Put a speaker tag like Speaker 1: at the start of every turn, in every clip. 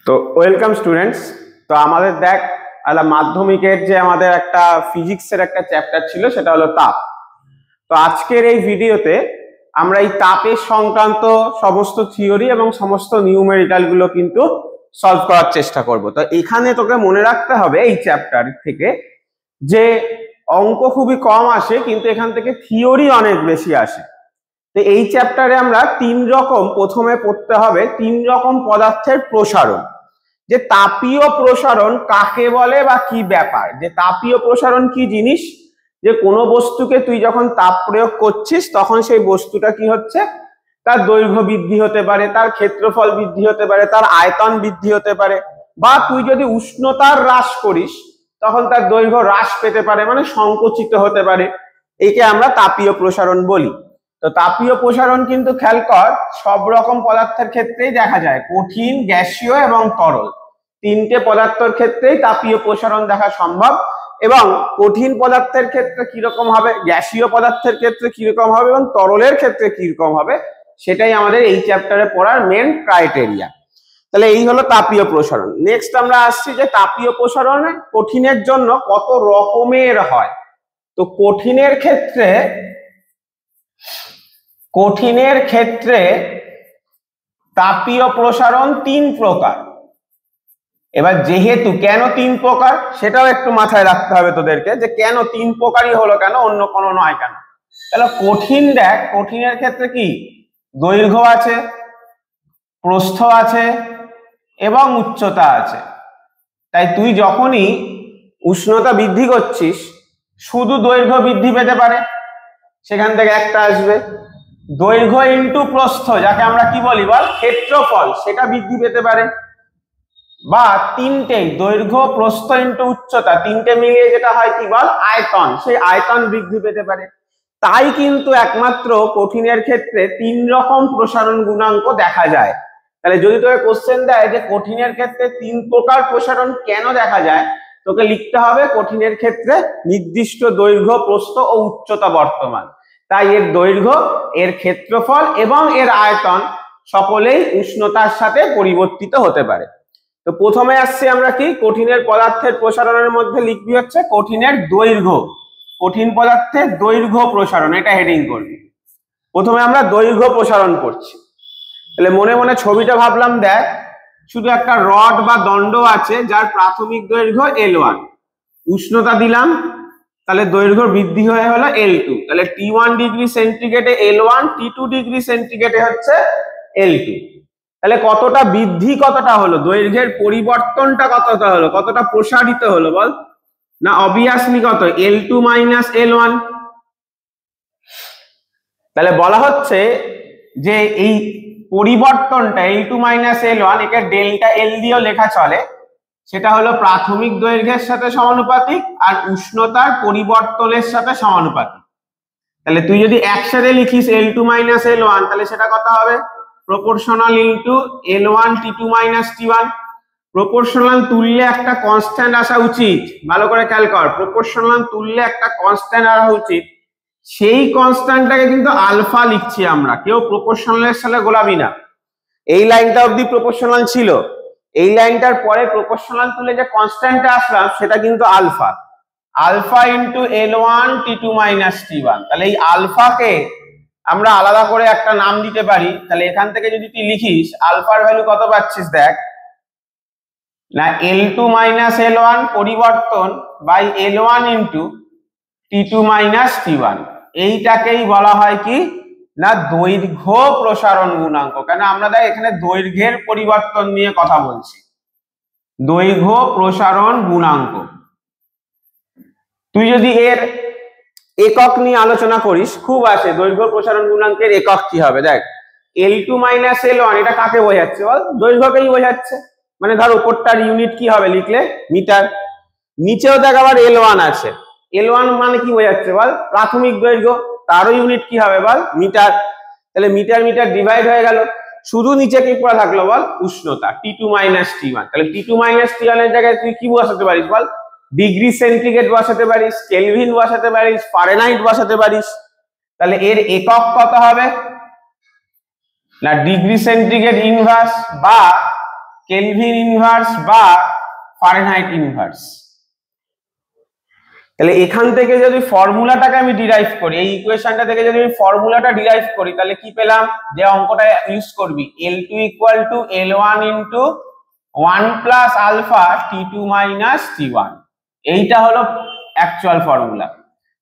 Speaker 1: তো welcome students. তো আমাদের দেখ মাধ্যমিকের যে আমাদের একটা ফিজিক্সের একটা চ্যাপ্টার ছিল সেটা হলো তাপ। তো আজকের এই ভিডিওতে আমরা এই তাপের সংক্রান্ত সমস্ত থিওরি এবং সমস্ত নিউমেরিক্যাল গুলো কিন্তু সলভ করার চেষ্টা করব। তো এখানে তোকে মনে রাখতে হবে এই চ্যাপ্টার থেকে যে অঙ্ক খুবই কম আসে, কিন্তু এখান থেকে থিওরি অনেক বেশি আসে। তো এই চ্যাপ্টারে আমরা প্রথমে পড়তে হবে 3 রকম পদার্থের প্রসারণ। যে তাপীয় প্রসারণ কাকে বলে বা কি ব্যাপার, যে তাপীয় প্রসারণ কি জিনিস, যে কোনো বস্তুকে তুই যখন তাপ প্রয়োগ করছিস তখন সেই বস্তুটা কি হচ্ছে, তার দৈর্ঘ্য বৃদ্ধি হতে পারে, তার ক্ষেত্রফল বৃদ্ধি হতে পারে, তার আয়তন বৃদ্ধি হতে পারে, বা তুই যদি উষ্ণতার হ্রাস করিস তখন তার দৈর্ঘ্য হ্রাস পেতে পারে, মানে সংকুচিত হতে পারে। একে আমরা তাপীয় প্রসারণ বলি। তো তাপীয় প্রসারণ কিন্তু খেয়াল কর সব রকম পদার্থের ক্ষেত্রেই দেখা যায়, কঠিন, গ্যাসীয় এবং তরল, তিনটে পদার্থের ক্ষেত্রেই তাপীয় প্রসারণ দেখা সম্ভব। এবং কঠিন পদার্থের ক্ষেত্রে কিরকম হবে, গ্যাসীয় পদার্থের ক্ষেত্রে কিরকম হবে এবং তরলের ক্ষেত্রে কিরকম হবে, সেটাই আমাদের এই চ্যাপ্টারে পড়ার মেন ক্রাইটেরিয়া। তাহলে এই হলো তাপীয় প্রসারণ। নেক্সট আমরা আসছি যে তাপীয় প্রসারণ কঠিনের জন্য কত রকমের হয়। তো কঠিনের ক্ষেত্রে তাপীয় প্রসারণ 3 প্রকার। এবার যেহেতু কেন 3 প্রকার সেটাও একটু মাথায় রাখতে হবে তোদেরকে, যে কেন 3 প্রকারই হলো, কেন অন্য কোনো নয় কেন। তাহলে কঠিন দেখ, কঠিনের ক্ষেত্রে কি দৈর্ঘ্য আছে, প্রস্থ আছে এবং উচ্চতা আছে। তাই তুই যখনই উষ্ণতা বৃদ্ধি করছিস শুধু দৈর্ঘ্য বৃদ্ধি পেতে পারে, সেখান থেকে একটা আসবে। দৈর্ঘ্য ইন্টু প্রস্থ, যাকে আমরা কি বলি বল, ক্ষেত্রফল, সেটা বৃদ্ধি পেতে পারে। বা তিনটেই দৈর্ঘ্য, প্রস্থ ইন্টু উচ্চতা, তিনটে মিলিয়ে যেটা হয় কি বল, আয়তন, সেই আয়তন বৃদ্ধি পেতে পারে। তাই কিন্তু একমাত্র কঠিনের ক্ষেত্রে 3 রকম প্রসারণ গুণাঙ্ক দেখা যায়। তাহলে যদি তোকে কোশ্চেন দেয় যে কঠিনের ক্ষেত্রে 3 প্রকার প্রসারণ কেন দেখা যায়, তোকে লিখতে হবে কঠিনের ক্ষেত্রে নির্দিষ্ট দৈর্ঘ্য, প্রস্থ ও উচ্চতা বর্তমান। তাই এর দৈর্ঘ্য, এর ক্ষেত্রফল এবং এর আয়তন সকলেই উষ্ণতার সাথে পরিবর্তিত হতে পারে। তো প্রথমে আসছে আমরা কি, কঠিনের পদার্থের প্রসারণের মধ্যে লিখবি হচ্ছে কঠিনের দৈর্ঘ্য। কঠিন পদার্থের দৈর্ঘ্য প্রসারণ, এটা হেডিং করবি। প্রথমে আমরা দৈর্ঘ্য প্রসারণ করছি। তাহলে মনে মনে ছবিটা ভাবলাম, দেখ শুধু একটা রড বা দণ্ড আছে যার প্রাথমিক দৈর্ঘ্য L1, উষ্ণতা দিলাম, তাহলে দৈর্ঘ্য বৃদ্ধি হয়ে হলো L2। তাহলে T1 degree সেন্টিগ্রেডে L1, T2 degree সেন্টিগ্রেডে হচ্ছে L2। তাহলে কতটা বৃদ্ধি, কতটা হলো, দৈর্ঘ্যের পরিবর্তনটা কতটা হলো, কতটা প্রসারিত হলো বল না, অবভিয়াসলি কত, L2 মাইনাস L1। তাহলে বলা হচ্ছে যে এই পরিবর্তনটা L2 মাইনাস L1, একে ডেল্টা L দিয়েও লেখা চলে, সেটা হলো প্রাথমিক দৈর্ঘ্যের সাথে সমানুপাতিক আর উষ্ণতার পরিবর্তনের সাথে সমানুপাতিক। তাহলে তুই যদি একসাথে লিখিস L2 মাইনাস L1, তাহলে সেটা কত হবে, proportional into L1 T2 minus T1। Proportional তুললে একটা কনস্ট্যান্ট আসা উচিত, ভালো করে খেয়াল কর, প্রপোর্শনাল তুললে একটা কনস্ট্যান্ট আসা উচিত। সেই কনস্ট্যান্টটাকে কিন্তু আলফা লিখছি আমরা, কেউ প্রপোর্শনালের সাথে গোলাবি না। এই লাইনটা অবধি প্রপোর্শনাল ছিল, এই লাইনটার পরে প্রপোর্শনাল তুলে যে কনস্ট্যান্টটা আসলাম সেটা কিন্তু alpha. Alpha into L1 T2 minus T1। তাহলে এই আলফাকে আমরা আলাদা করে একটা নাম দিতে পারি। তাহলে এখান থেকে যদি তুই লিখিস আলফার ভ্যালু কত পাচ্ছিস, দেখ না, L2 মাইনাস L1 পরিবর্তন by L1 into T2 minus T1। এইটাকেই বলা হয় কি না দৈর্ঘ্য প্রসারণ গুণাঙ্ক। কেন আমরা দেখ এখানে দৈর্ঘ্যের পরিবর্তন নিয়ে কথা বলছি, দৈর্ঘ্য প্রসারণ গুণাঙ্ক। তুই যদি এর একক নিয়ে আলোচনা করিস, খুব আছে দৈর্ঘ্য প্রসারণ গুণাঙ্কের একক কি হবে, দেখ L2 মাইনাস L1 এটা কাকে বোঝাচ্ছে বল, দৈর্ঘ্যকেই বোঝাচ্ছে। মানে ধর উপরটার ইউনিট কি হবে লিখলে মিটার, নিচেও দেখ আবার L1 আছে, L1 মানে কি বোঝাচ্ছে বল, প্রাথমিক দৈর্ঘ্য, তারও ইউনিট কি হবে বল, মিটার। তাহলে মিটার মিটার ডিভাইড হয়ে গেল, শুধু নিচে কি পড়া থাকলো বল, উষ্ণতা T2 মাইনাস T1। তাহলে T2 মাইনাস T1 এর জায়গায় তুই কি বসাতে পারিস বল, ডিগ্রি সেন্টিগ্রেড বসাতে পারিস, কেলভিন বসাতে পারিস, ফারেনহাইট বসাতে পারিস। তাহলে এর একক কত হবে, না ডিগ্রি সেন্টিগ্রেড ইনভার্স বা কেলভিন ইনভার্স বা ফারেনহাইট ইনভার্স। তাহলে এখান থেকে যদি ফর্মুলাটাকে আমি ডিরাইভ করি, এই ইকুয়েশনটা থেকে যদি আমি ফর্মুলাটা ডিরাইভ করি, তাহলে কি পেলাম, যে অঙ্কটা ইউজ করবি L2 = L1 * 1 + alpha T2 - T1, এইটা হলো অ্যাকচুয়াল ফর্মুলা।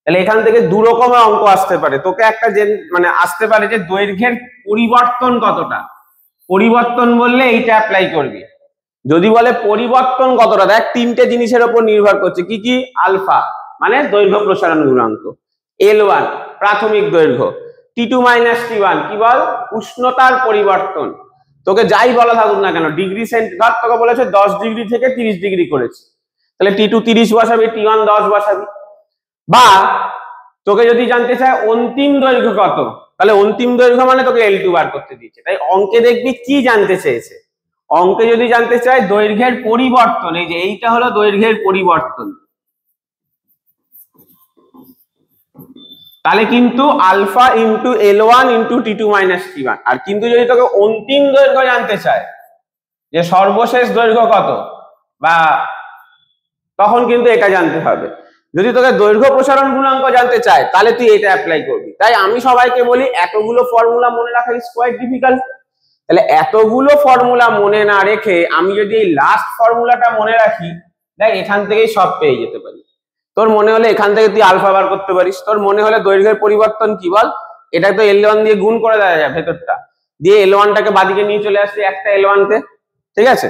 Speaker 1: তাহলে এখান থেকে দু রকমের অঙ্ক আসতে পারে, তোকে একটা মানে আসতে পারে যে দৈর্ঘ্যের পরিবর্তন কতটা, পরিবর্তন বললে এইটা অ্যাপ্লাই করবি। যদি বলে পরিবর্তন কতটা, দেখ তিনটে জিনিসের উপর নির্ভর করছে, কি কি, আলফা মানে দৈর্ঘ্য প্রসারণ গুণাঙ্ক, L1 প্রাথমিক দৈর্ঘ্য, T2 - T1 কি বল, উষ্ণতার পরিবর্তন। তোকে যাই বলা থাকুক না কেন, ডিগ্রি সেন্টিগ্রেড তোকে বলেছে 10 ডিগ্রি থেকে 30 ডিগ্রি করেছে, তাহলে T2 30 বসাবি, T1 10 বসাবি। বা তোকে যদি জানতে চায় অন্তিম দৈর্ঘ্য কত, তাহলে অন্তিম দৈর্ঘ্য মানে তোকে L2 বার করতে দিচ্ছে। তাই অঙ্কে দেখবি কি জানতে চেয়েছে, অঙ্কে যদি জানতে চায় দৈর্ঘ্যের পরিবর্তন, এই যে এইটা হলো দৈর্ঘ্যের পরিবর্তন, তাহলে কিন্তু alpha into L1 * T2 - T1। আর কিন্তু যদি তোকে অন্তিম দৈর্ঘ্য জানতে চায়, যে সর্বশেষ দৈর্ঘ্য কত, বা তখন কিন্তু এটা জানতে হবে। যদি তোকে দৈর্ঘ্য প্রসারণ গুণাঙ্ক জানতে চায়, তাহলে তুই এটা অ্যাপ্লাই করবি। তাই আমি সবাইকে বলি এতগুলো ফর্মুলা মনে রাখা ইজ কোয়াইট ডিফিকাল্ট। তাহলে এতগুলো ফর্মুলা মনে না রেখে আমি যদি এই লাস্ট ফর্মুলাটা মনে রাখি, দেখ এখান থেকেই সব পেয়ে যেতে পারি। তোর মনে হলে এখান থেকে তুই আলফা বার করতে পারিস, তোর মনে হলে দৈর্ঘ্যের পরিবর্তন কি বল, এটা তো L1 দিয়ে গুণ করে দেওয়া যায় ভেতরটা, দিয়ে L1টাকে বাদিকে নিয়ে চলে আসছে একটা L1 তে, ঠিক আছে?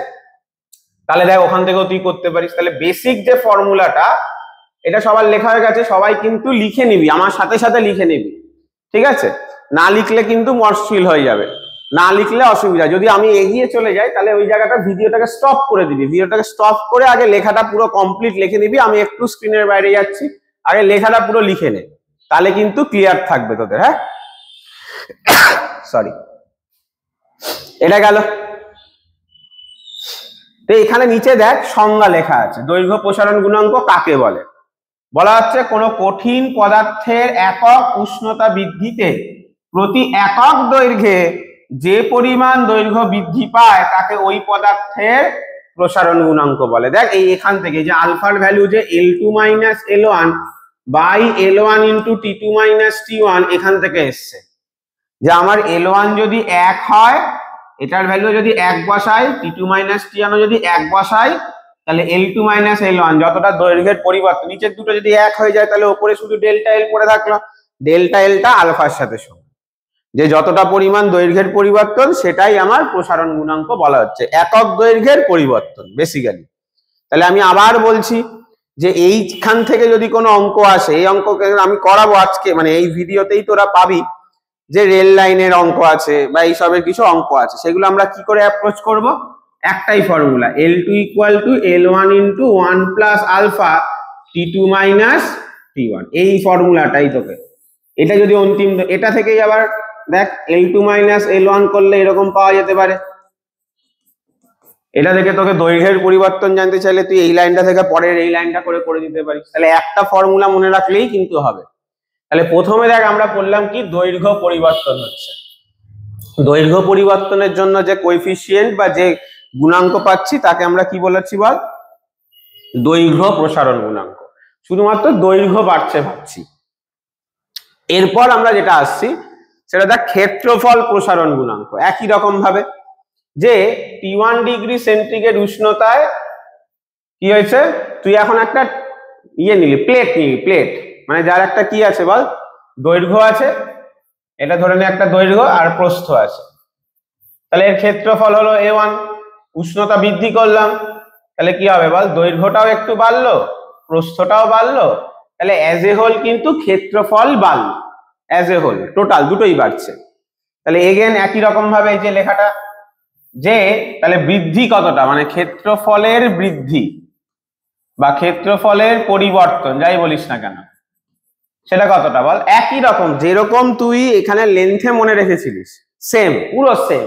Speaker 1: তাহলে দেখ ওখান থেকেও তুই করতে পারিস। তাহলে বেসিক যে ফর্মুলাটা, এটা সবার লেখা হয়ে গেছে, সবাই কিন্তু লিখে নিবি, আমার সাথে সাথে লিখে নিবি, ঠিক আছে? না লিখলে কিন্তু মুশকিল হয়ে যাবে, না লিখলে অসুবিধা। যদি আমি এগিয়ে চলে যাই, তাহলে ওই জায়গাটা ভিডিওটাকে স্টপ করে দিবি, ভিডিওটাকে স্টপ করে আগে লেখাটা পুরো কমপ্লিট লিখে নিবি। আমি একটু স্ক্রিনের বাইরে যাচ্ছি, আগে লেখাটা পুরো লিখে নে, তাহলে কিন্তু ক্লিয়ার থাকবে তোদের। হ্যাঁ, সরি, এটা গেল। তো এখানে নিচে দেখ সংজ্ঞা লেখা আছে, দৈর্ঘ্য প্রসারণ গুণাঙ্ক কাকে বলে। বলা হচ্ছে কোন কঠিন পদার্থের একক উষ্ণতা বৃদ্ধিতে প্রতি একক দৈর্ঘ্যে যে পরিমাণ দৈর্ঘ্য বৃদ্ধি পায় তাকে ওই পদার্থের প্রসারণ গুণাঙ্ক বলে। দেখ এই এখান থেকে যে আলফার ভ্যালু যে L2 - L1 by L1 * T2 - T1 এখান থেকে এসছে, যে আমার L1 যদি 1 হয়, এটার ভ্যালু যদি 1 বসাই, T2 - T1 যদি 1 বসাই, তাহলে L2 - L1 যতটা দৈর্ঘ্যের পরিবর্তন, নিচের দুটো যদি 1 হয়ে যায়, তাহলে উপরে শুধু ডেল্টা L পড়ে থাকলো, ডেল্টা Lটা আলফার সাথে সমান, যে যতটা পরিমাণ দৈর্ঘ্যের পরিবর্তন সেটাই আমার প্রসারণ গুণাঙ্ক বলা হচ্ছে, একক দৈর্ঘ্যের পরিবর্তন বেসিক্যালি। তাহলে আমি আবার বলছি যে এইখান থেকে যদি কোনো অঙ্ক আসে, এই অঙ্ককে আমি করাবো আজকে, মানে এই ভিডিওতেই তোরা পাবি যে রেল লাইনের অঙ্ক আছে বা এইসবের কিছু অঙ্ক আছে, সেগুলো আমরা কি করে অ্যাপ্রোচ করব, একটাই formula, L2 = L1 * 1 + alpha T2 - T1, এই ফর্মুলাটাই তোকে, এটা যদি অন্তিম, এটা থেকেই আবার দেখ L2 - L1 করলে এরকম পাওয়া যেতে পারে। এটা থেকে তোকে দৈর্ঘ্যের পরিবর্তন জানতে চাইলে তুই এই লাইনটা থেকে পরের এই লাইনটা করে দিতে পারিস। তাহলে একটা ফর্মুলা মনে রাখলেই কিন্তু হবে। তাহলে প্রথমে দেখ আমরা বললাম কি, দৈর্ঘ্য পরিবর্তন হচ্ছে, দৈর্ঘ্য পরিবর্তনের জন্য যে কোএফিসিয়েন্ট বা যে গুণাঙ্ক পাচ্ছি তাকে আমরা কি বলেছি বল, দৈর্ঘ্য প্রসারণ গুণাঙ্ক। শুধুমাত্র দৈর্ঘ্য বাড়ছে ভাবছি। এরপর আমরা যেটা আসছি সেটা দেখ ক্ষেত্রফল প্রসারণ গুণাঙ্ক। একই রকম ভাবে যে T1 ডিগ্রি সেন্টিগ্রেড উষ্ণতায় কি হয়েছে, তুই এখন একটা ইয়ে নিলি, প্লেট নিলি, প্লেট মানে যার একটা কি আছে বল, দৈর্ঘ্য আছে, এটা ধরে নে একটা দৈর্ঘ্য আর প্রস্থ আছে, তাহলে এর ক্ষেত্রফল হলো A1, উষ্ণতা বৃদ্ধি করলাম, তাহলে কি হবে বল, দৈর্ঘ্যটাও একটু বাড়লো, প্রস্থটাও বাড়লো, তাহলে অ্যাজ এ হোল কিন্তু ক্ষেত্রফল বাড়লো, অ্যাজ এ হোল টোটাল দুটোই বাড়ছে। তাহলে এগেন একই রকম ভাবে এই যে লেখাটা, যে তাহলে বৃদ্ধি কতটা, মানে ক্ষেত্রফলের বৃদ্ধি বা ক্ষেত্রফলের পরিবর্তন যাই বলিস না কেন, সেটা কতটা বল, একই রকম যেরকম তুই এখানে লেন্থে মনে রেখেছিলিস, সেম পুরো সেম,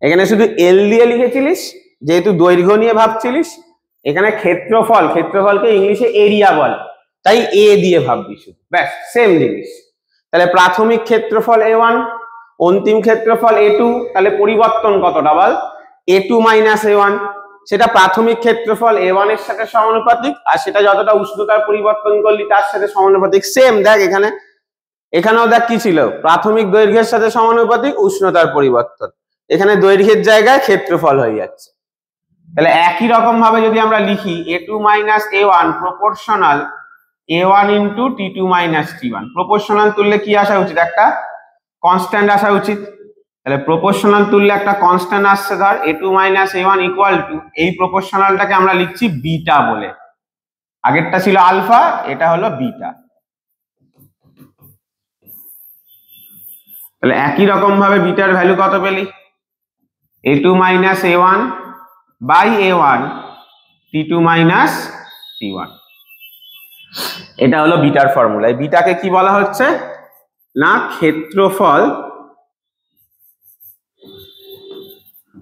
Speaker 1: এখানে শুধু L দিয়ে লিখেছিলিস যেহেতু দৈর্ঘ্য নিয়ে ভাবছিলিস, এখানে ক্ষেত্রফল, ক্ষেত্রফলকে ইংলিশে এরিয়া বলে, তাই A দিয়ে ভাববি শুধু, ব্যাস সেম জিনিস। তাহলে প্রাথমিক ক্ষেত্রফল A1, অন্তিম ক্ষেত্রফল a2, তাহলে পরিবর্তন কতটা বল, a2 - a1, সেটা প্রাথমিক ক্ষেত্রফল a1 এর সাথে সমানুপাতিক, আর সেটা যতটা উষ্ণতার পরিবর্তন করলি তার সাথে সমানুপাতিক। সেম দেখ এখানেও দেখ কি ছিল, প্রাথমিক দৈর্ঘ্যের সাথে সমানুপাতিক উষ্ণতার পরিবর্তন, এখানে দৈর্ঘ্যের জায়গায় ক্ষেত্রফল হয়ে যাচ্ছে। তাহলে একই রকম ভাবে যদি আমরা লিখি a2 - a1 proportional a1 * t2 - t1, proportional তুললে কি আসা উচিত, একটা কনস্ট্যান্ট আসা উচিত। তাহলে প্রপোর্শনাল তুললে একটা কনস্ট্যান্ট আসছে, ধর a2 - a1 ইকুয়াল টু, এই প্রপোর্শনালটাকে আমরা লিখছি বিটা বলে, আগেরটা ছিল আলফা, এটা হলো বিটা। তাহলে একই রকম ভাবে বিটার ভ্যালু কত পেলি, a2 - a1 by a1 t2 - t1, এটা হলো বিটার ফর্মুলা। এই বিটাকে কি বলা হচ্ছে না, ক্ষেত্রফল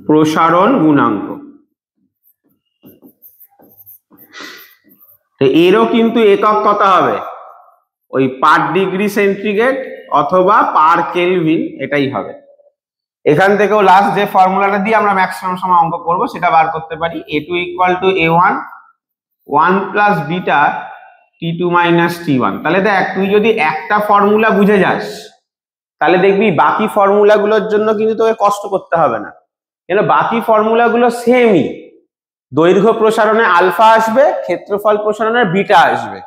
Speaker 1: প্রসারণ গুণাঙ্ক। এরও কিন্তু একক কত হবে, ওই পার ডিগ্রি সেন্টিগ্রেড অথবা পার কেলভিন, এটাই হবে। এখান থেকেও লাস্ট যে ফর্মুলাটা দিয়ে আমরা ম্যাক্সিমাম সময় অঙ্ক করব সেটা বার করতে পারি, a2 = a1 1 plus beta t2 - t1। তাহলে দেখ তুই যদি একটা ফর্মুলা বুঝে যাস তাহলে দেখবি বাকি ফর্মুলাগুলোর জন্য কিন্তু তোকে কষ্ট করতে হবে না, কেন বাকি ফর্মুলাগুলো সেমই। দৈর্ঘ্য প্রসারণে আলফা আসবে, ক্ষেত্রফল প্রসারণে বিটা আসবে,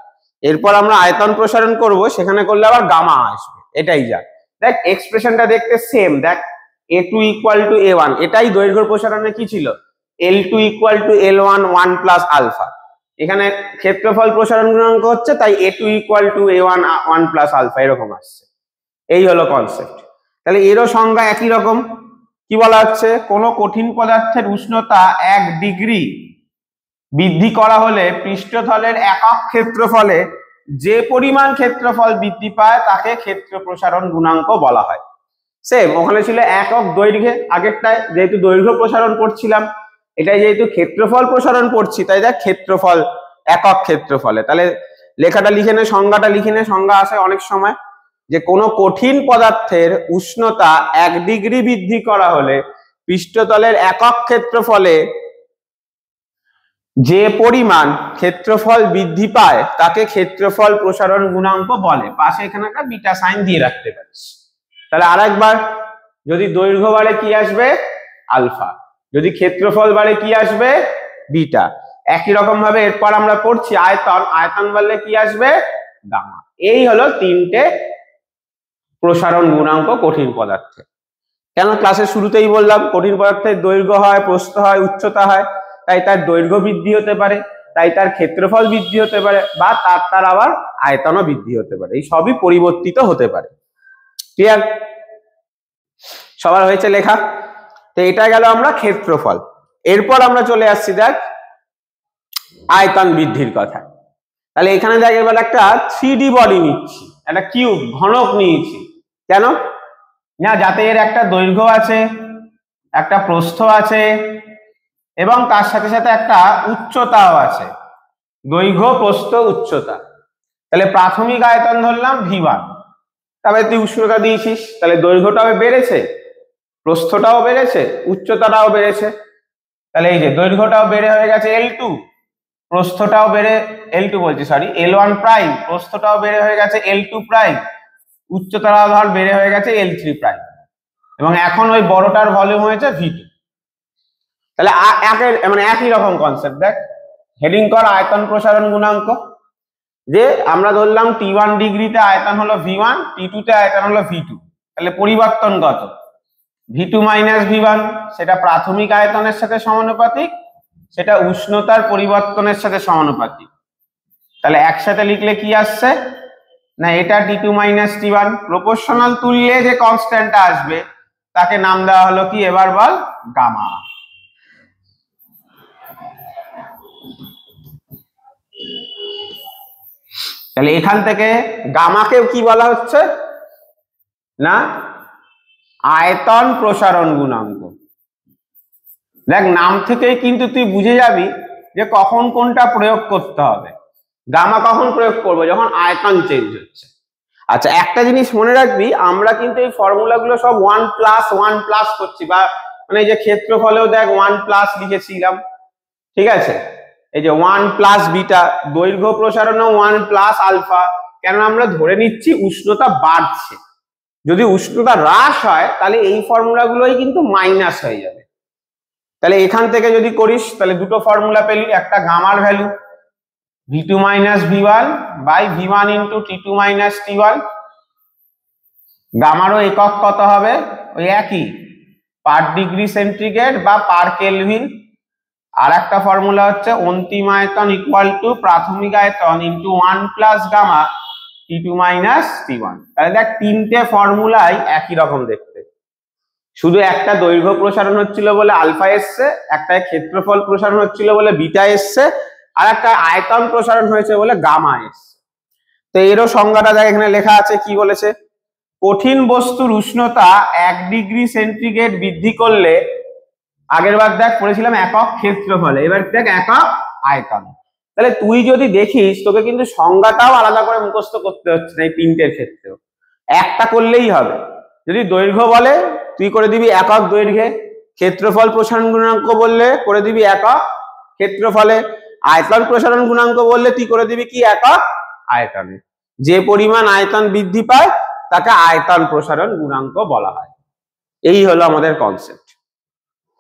Speaker 1: এরপর আমরা আয়তন প্রসারণ করব, সেখানে করলে আবার গামা আসবে, এটাই যা। দেখ এক্সপ্রেশনটা দেখতে সেম, দেখ a2 = a1, এটাই দৈর্ঘ্য প্রসারণে কি ছিল, l2 = l1 1 প্লাস আলফা, এখানে ক্ষেত্রফল প্রসারণ গুণাঙ্ক হচ্ছে, তাই a2 = a1 1 প্লাস আলফা এরকম আসছে। এই হলো কনসেপ্ট। তাহলে এরও সংজ্ঞা একই রকম, কি বলা হচ্ছে, কোনো কঠিন পদার্থের উষ্ণতা 1 ডিগ্রি বৃদ্ধি করা হলে পৃষ্ঠতলের একক ক্ষেত্রফলে যে পরিমাণ ক্ষেত্রফল বৃদ্ধি পায় তাকে ক্ষেত্র প্রসারণ গুণাঙ্ক বলা হয়। সেম ওখানে ছিল একক দৈর্ঘ্যে, আগেরটায় যেহেতু দৈর্ঘ্য প্রসারণ করছিলাম, এটাই যেহেতু ক্ষেত্রফল প্রসারণ করছি, তাই দেখ ক্ষেত্রফল একক ক্ষেত্রফলে। তাহলে লেখাটা লিখে নে, সংজ্ঞাটা লিখে নে, সংজ্ঞা আসে অনেক সময়, যে কোনো কঠিন পদার্থের উষ্ণতা 1 ডিগ্রি বৃদ্ধি করা হলে পৃষ্ঠতলের একক ক্ষেত্রফলে যে পরিমাণ ক্ষেত্রফল বৃদ্ধি পায় তাকে ক্ষেত্রফল প্রসারণ গুণাঙ্ক বলে। পাশে এখানে একটা বিটা সাইন দিয়ে রাখতে পারিস। তাহলে আরেকবার, যদি দৈর্ঘ্য বাড়ে কি আসবে, আলফা, যদি ক্ষেত্রফল বাড়ে কি আসবে, বিটা। একই রকম ভাবে এরপর আমরা পড়ছি আয়তন, আয়তন বাড়লে কি আসবে, গামা। এই হলো তিনটে প্রসারণ গুণাঙ্ক কঠিন পদার্থে। কেন ক্লাসের শুরুতেই বললাম কঠিন পদার্থের দৈর্ঘ্য হয়, প্রস্থ হয়, উচ্চতা হয়, তাই তার দৈর্ঘ্য বৃদ্ধি হতে পারে, তাই তার ক্ষেত্রফল বৃদ্ধি হতে পারে, বা তার আবার আয়তনও বৃদ্ধি হতে পারে, এই সবই পরিবর্তিত হতে পারে। ক্লিয়ার? সবার হয়েছে লেখা? তো এটা গেল আমরা ক্ষেত্রফল। এরপর আমরা চলে আসছি দেখ আয়তন বৃদ্ধির কথা। তাহলে এখানে দেখ এবার একটা 3D বডি নিচ্ছি, একটা কিউব ঘনক নিয়েছি। কেন না, যাতে এর একটা দৈর্ঘ্য আছে, একটা প্রস্থ আছে, এবং তার সাথে সাথে একটা উচ্চতাও আছে, দৈর্ঘ্য প্রস্থ উচ্চতা। তাহলে প্রাথমিক আয়তন ধরলাম v1, তারপরে তুই উষ্ণতা দিয়েছিস, তাহলে দৈর্ঘ্যটাও বেড়েছে, প্রস্থটাও বেড়েছে, উচ্চতাটাও বেড়েছে। তাহলে এই যে দৈর্ঘ্যটাও বেড়ে হয়ে গেছে l2, প্রস্থটাও বেড়ে l2 বলছি সরি l1 প্রাইম, প্রস্থটাও বেড়ে হয়ে গেছে l2 প্রাইম, উচ্চতাটাও ধর বেড়ে হয়ে গেছে l3 প্রাইম, এবং এখন ওই বড়টার ভলিউম হয়েছে v2। তাহলে একই রকম কনসেপ্ট। দেখ হেডিং কর আয়তন প্রসারণ গুণাঙ্ক, যে আমরা ধরলাম t1 ডিগ্রিতে আয়তন হলো v1, t2 তে আয়তন হলো v2, তাহলে পরিবর্তন কত, v2 - v1, সেটা প্রাথমিক আয়তনের সাথে সমানুপাতিক, সেটা উষ্ণতার পরিবর্তনের সাথে সমানুপাতিক। তাহলে একসাথে লিখলে কি আসছে না, এটা t2 - t1। প্রপোর্শনাল তুললে যে কনস্ট্যান্টটা আসবে তাকে নাম দেওয়া হলো কি, এবার বল, গামা। তাহলে এখান থেকে গামাকেও কি বলা হচ্ছে না, আয়তন প্রসারণ গুণাঙ্ক। দেখ নাম থেকেই কিন্তু তুই বুঝে যাবি যে কখন কোনটা প্রয়োগ করতে হবে। গামা কখন প্রয়োগ করবো, যখন আয়তন চেঞ্জ হচ্ছে। আচ্ছা, একটা জিনিস মনে রাখবি, আমরা কিন্তু এই ফর্মুলাগুলো সব 1+1+ করছি, বা মানে এই যে ক্ষেত্রফলেও দেখ 1+ লিখেছিলাম, ঠিক আছে? এই যে 1+β, দৈর্ঘ্য প্রসারণও 1+α, কেন আমরা ধরে নিচ্ছি উষ্ণতা বাড়ছে। যদি উষ্ণতা হ্রাস হয় তাহলে এই ফর্মুলাগুলোই কিন্তু মাইনাস হয়ে যাবে। তাহলে এখান থেকে যদি করিস তাহলে দুটো ফর্মুলা পেলি, একটা গামার value v2 - v1 by v1 into t2 - t1, গামারও একক কত হবে ওই একই, পার ডিগ্রি সেন্টিগ্রেড বা পার কেলভিন। আর একটা ফর্মুলা হচ্ছে অন্তিম আয়তন ইকুয়াল টু প্রাথমিক আয়তন ইন্টু 1+ গামা t2 - t1। তাহলে দেখ তিনটে ফর্মুলাই একই রকম দেখতে, শুধু একটা দৈর্ঘ্য প্রসারণ হচ্ছিল বলে আলফা এসছে, একটা ক্ষেত্রফল প্রসারণ হচ্ছিল বলে বিটা এসছে, আর একটা আয়তন প্রসারণ হয়েছে বলে গামা এসছে। তো এরও সংজ্ঞাটা দেখ এখানে লেখা আছে, কি বলেছে, কঠিন বস্তুর উষ্ণতা 1 ডিগ্রি সেন্টিগ্রেড বৃদ্ধি করলে, আগের বার দেখ পড়েছিলাম একক ক্ষেত্রফলে, এবার দেখ একক আয়তন। তাহলে তুই যদি দেখিস তোকে কিন্তু সংজ্ঞাটাও আলাদা করে মুখস্থ করতে হচ্ছে না এই তিনটের ক্ষেত্রেও, একটা করলেই হবে। যদি দৈর্ঘ্য বলে তুই করে দিবি একক দৈর্ঘ্যে, ক্ষেত্রফল প্রসারণ গুণাঙ্ক বললে করে দিবি একক ক্ষেত্রফলে, আয়তন প্রসারণ গুণাঙ্ক বললে তুই করে দিবি কি একক আয়তনে। যে পরিমাণ আয়তন বৃদ্ধি পায় তাকে আয়তন প্রসারণ গুণাঙ্ক বলা হয়। এই হলো আমাদের কনসেপ্ট।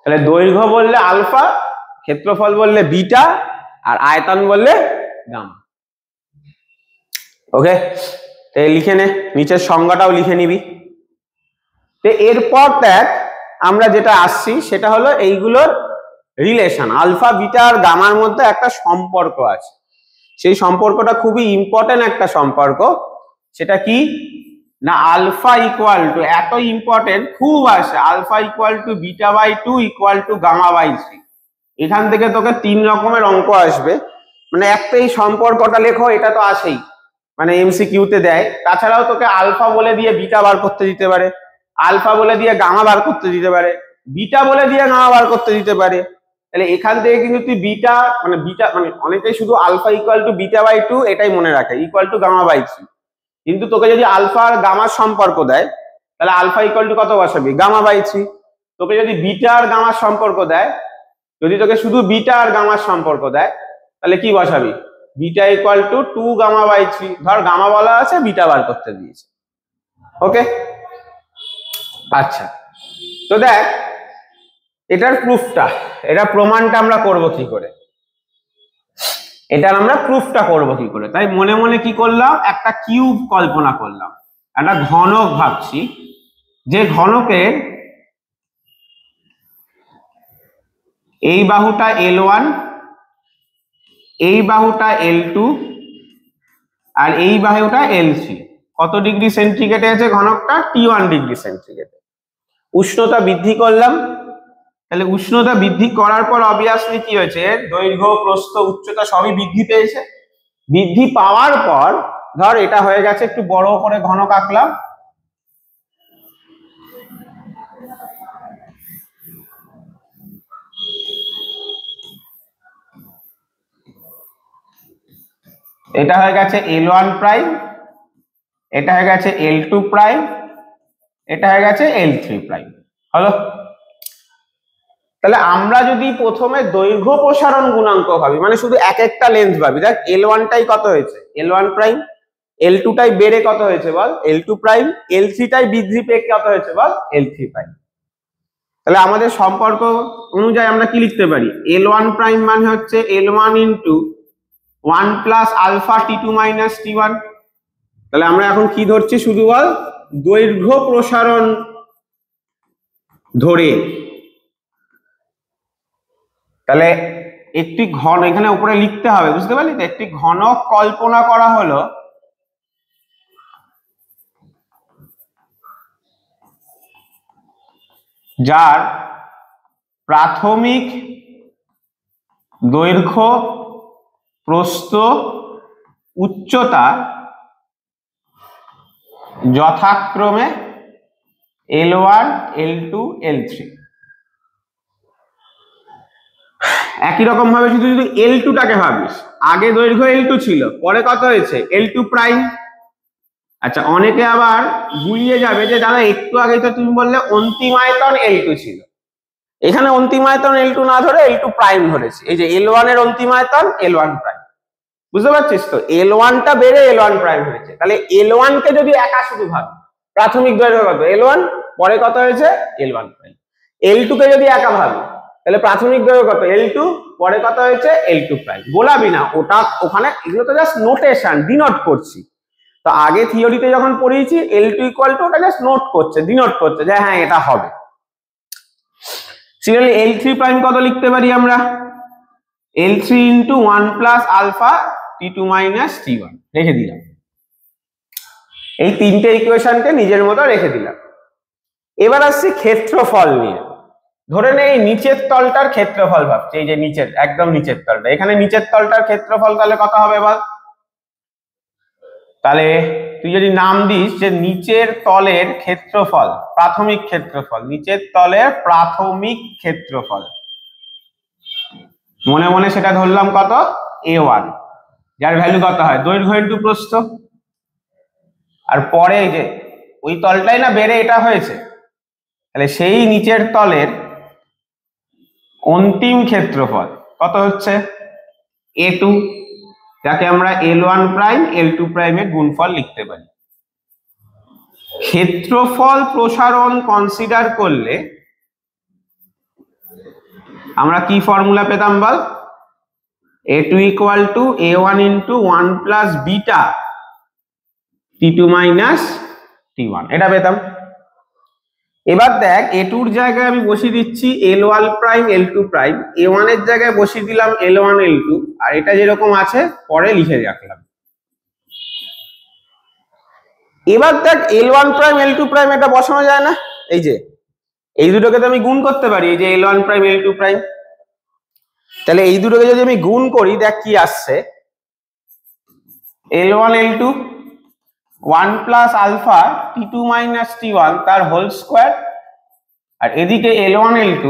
Speaker 1: তাহলে দৈর্ঘ্য বললে আলফা, ক্ষেত্রফল বললে বিটা, আর আয়তন বললে গামা। ওকে, লিখে নে, নিচের সংজ্ঞাটাও লিখে নিবি। তো এরপর দেখ আমরা যেটা আসছি সেটা হলো এইগুলোর রিলেশন, আলফা বিটা আর গামার মধ্যে একটা সম্পর্ক আছে। সেই সম্পর্কটা খুবই ইম্পর্টেন্ট একটা সম্পর্ক। সেটা কি না, আলফা ইকুয়াল টু, এত ইম্পর্টেন্ট খুব আসে, alpha equal to beta by 2 equal to gamma by 3। এখান থেকে তোকে 3 রকমের অঙ্ক আসবে, মানে একটা এই সম্পর্কটা লেখো, এটা তো আসেই, মানে এমসিকিউতে দেয়। তাছাড়াও তোকে আলফা বলে দিয়ে বিটা বার করতে দিতে পারে, আলফা বলে দিয়ে গামা বার করতে দিতে পারে, বিটা বলে দিয়ে গামা বার করতে দিতে পারে। তাহলে এখান থেকে কিন্তু তুই বিটা মানে অনেকেই শুধু alpha equal to beta by 2 এটাই মনে রাখে, ইকুয়াল টু গামা বাই 3। কিন্তু তোকে যদি আলফা আর গামার সম্পর্ক দেয় তাহলে আলফা ইকুয়াল টু কত বসাবি, গামা বাই 3। তোকে যদি বিটা আর গামার সম্পর্ক দেয়, যদি তোকে শুধু বিটা আর গামার সম্পর্ক দেয় তাহলে কি বসাবি, beta equal to 2 gamma by 3। ধর গামা বলা আছে, বিটা বার করতে দিয়েছে। ওকে, আচ্ছা, তো দেখ এটার প্রুফটা, এটা প্রমাণটা আমরা করব কি করে, এটার আমরা প্রুফটা করব কি করে। তাই মনে মনে কি করলাম, একটা কিউব কল্পনা করলাম, একটা ঘনক ভাবছি, যে ঘনকের এই বাহুটা L1, এই বাহুটা L2, আর এই বাহুটা L3। কত ডিগ্রি সেন্টিগ্রেডে আছে ঘনকটা, T1 ডিগ্রি সেন্টিগ্রেডে। উষ্ণতা বৃদ্ধি করলাম, তাহলে উষ্ণতা বৃদ্ধি করার পর অবভিয়াসলি কি হয়েছে, দৈর্ঘ্য প্রস্থ উচ্চতা সবই বৃদ্ধি পেয়েছে। বৃদ্ধি পাওয়ার পর ধর এটা হয়ে গেছে, একটু বড় করে ঘনক আঁকলাম, এটা হয়ে গেছে L1 প্রাইম, এটা হয়ে গেছে L2 প্রাইম, এটা হয়ে গেছে L3 প্রাইম। হলো, তাহলে আমরা যদি প্রথমে দৈর্ঘ্য প্রসারণ গুণাঙ্ক ভাবি, মানে শুধু এক একটা লেন্থ ভাবি, দেখ L1 টাই কত হয়েছে, L1 প্রাইম, L2 টাই বেড়ে কত হয়েছে বল, L2 প্রাইম, L3 টাই বৃদ্ধি পেয়ে কত হয়েছে বল, L3 প্রাইম। তাহলে আমাদের সম্পর্ক অনুযায়ী আমরা কি লিখতে পারি, L1 প্রাইম মানে হচ্ছে L1 into 1+ alpha T2 - T1। তাহলে আমরা এখন কি ধরছি শুধু বল, দৈর্ঘ্য প্রসারণ ধরে। তাহলে একটি ঘন, এখানে উপরে লিখতে হবে, বুঝতে পারলি তো, একটি ঘনক কল্পনা করা হলো যার প্রাথমিক দৈর্ঘ্য প্রস্থ উচ্চতা যথাক্রমে L1 L2 L3। একই রকম ভাবে শুধু যদি L2 টাকে ভাবিস, আগে দৈর্ঘ্য L2 ছিল, পরে কত হয়েছে L2 প্রাইম, আচ্ছা, অনেকে আবার গুলিয়ে যাবে যে দাদা একটু আগে তো তুমি বললে অন্তিম আয়তন L2 ছিল, এখানে অন্তিম আয়তন L2 না ধরে L2 প্রাইম ধরেছি। এই যে L1 এর অন্তিম আয়তন L1 প্রাইম, বুঝতে পারছিস তো? L1 টা বেড়ে L1 প্রাইম হয়েছে, তাহলে L1 কে যদি একা শুধু ভাগ, প্রাথমিক দৈর্ঘ্য কত L1, পরে কত হয়েছে L1 প্রাইম। L2 কে যদি একা ভাগ, তাহলে প্রাথমিক দৈর্ঘ্য কত L2, পরে কত হয়েছে L2 প্রাইম। গোলাবি না, ওটা ওখানে এগুলো তো জাস্ট নোটেশন, ডিনোট করছি। তো আগে থিওরিতে যখন পড়িয়েছি L2 ইকুয়াল টু, ওটা জাস্ট নোট করছে, ডিনোট করছে যে হ্যাঁ এটা হবে। সিমিলারলি L3 প্রাইম কত লিখতে পারি আমরা, L3 into 1 plus alpha T2 minus T1 রেখে দিলাম। এই তিনটে ইকুয়েশনকে নিজের মতো রেখে দিলাম। এবার আসছি ক্ষেত্রফল নিয়ে। ধরে নে এই নিচের তলটার ক্ষেত্রফল ভাবছি, এই যে নিচের একদম নিচের তলটা, এখানে নিচের তলটার ক্ষেত্রফল তাহলে কত হবে বল? তাহলে তুই যদি নাম দিস যে নিচের তলের ক্ষেত্রফল, প্রাথমিক ক্ষেত্রফল, নিচের তলের প্রাথমিক ক্ষেত্রফল, মনে মনে সেটা ধরলাম কত A1, যার ভ্যালু কত হয় দৈর্ঘ্য ইন্টু প্রস্থ। আর পরে এই যে ওই তলটাই না বেড়ে এটা হয়েছে, তাহলে সেই নিচের তলের অন্তিম ক্ষেত্রফল কত হচ্ছে A2, যাকে আমরা L1 প্রাইম L2 প্রাইমের গুণফল লিখতে পারি। ক্ষেত্রফল প্রসারণ কনসিডার করলে আমরা কি ফর্মুলা পেতাম বল? A2 equal to A1 into 1 plus beta T2 minus T1, এটা পেতাম। এবার দেখ A2 এর জায়গায় আমি বসিয়ে দিচ্ছি L1 prime L2 prime, A1 এর জায়গায় বসিয়ে দিলাম L1 L2, আর এটা যেরকম আছে পরে লিখে রাখলাম। এবার দেখ L1 প্রাইম L2 প্রাইম এটা বসানো যায় না, এই যে এই দুটোকে তো আমি গুণ করতে পারি, এই যে L1 প্রাইম L2 প্রাইম। তাহলে এই দুটোকে যদি আমি গুণ করি দেখ কি আসছে, L1 L2 1 plus alpha T2 minus T1 তার হোল স্কোয়ার, আর এদিকে L1 L2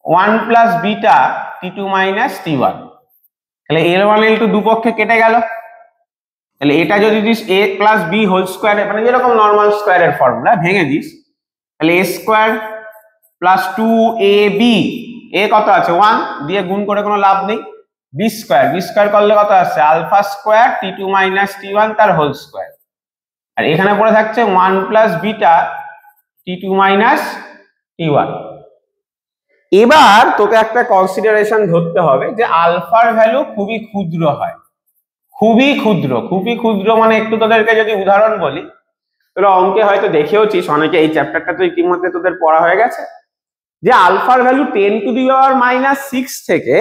Speaker 1: 1 plus beta T2 minus T1। তাহলে L1 L2 দুপক্ষে কেটে গেল, তাহলে এটা যদি this a plus b whole square, মানে যেরকম নর্মাল স্কোয়ারের ফর্মুলা ভেঙে দিস, তাহলে a square plus 2ab, a কত আছে 1 দিয়ে গুণ করে কোনো লাভ নেই, b স্কোয়ার করলে কত আসছে alpha square T2 minus T1 তার হোল স্কোয়ার, আর এখানে পড়ে থাকছে 1 plus beta T2 minus T1। এবার তোকে একটা কনসিডারেশন ধরতে হবে যে আলফার ভ্যালু খুবই ক্ষুদ্র হয়, খুবই ক্ষুদ্র মানে একটু তোদেরকে যদি উদাহরণ বলি, তোরা অঙ্কে হয়তো দেখেওছিস, অনেকে এই চ্যাপ্টারটা তো ইতিমধ্যে তোদের পড়া হয়ে গেছে, যে আলফার value 10 to the power minus 6 থেকে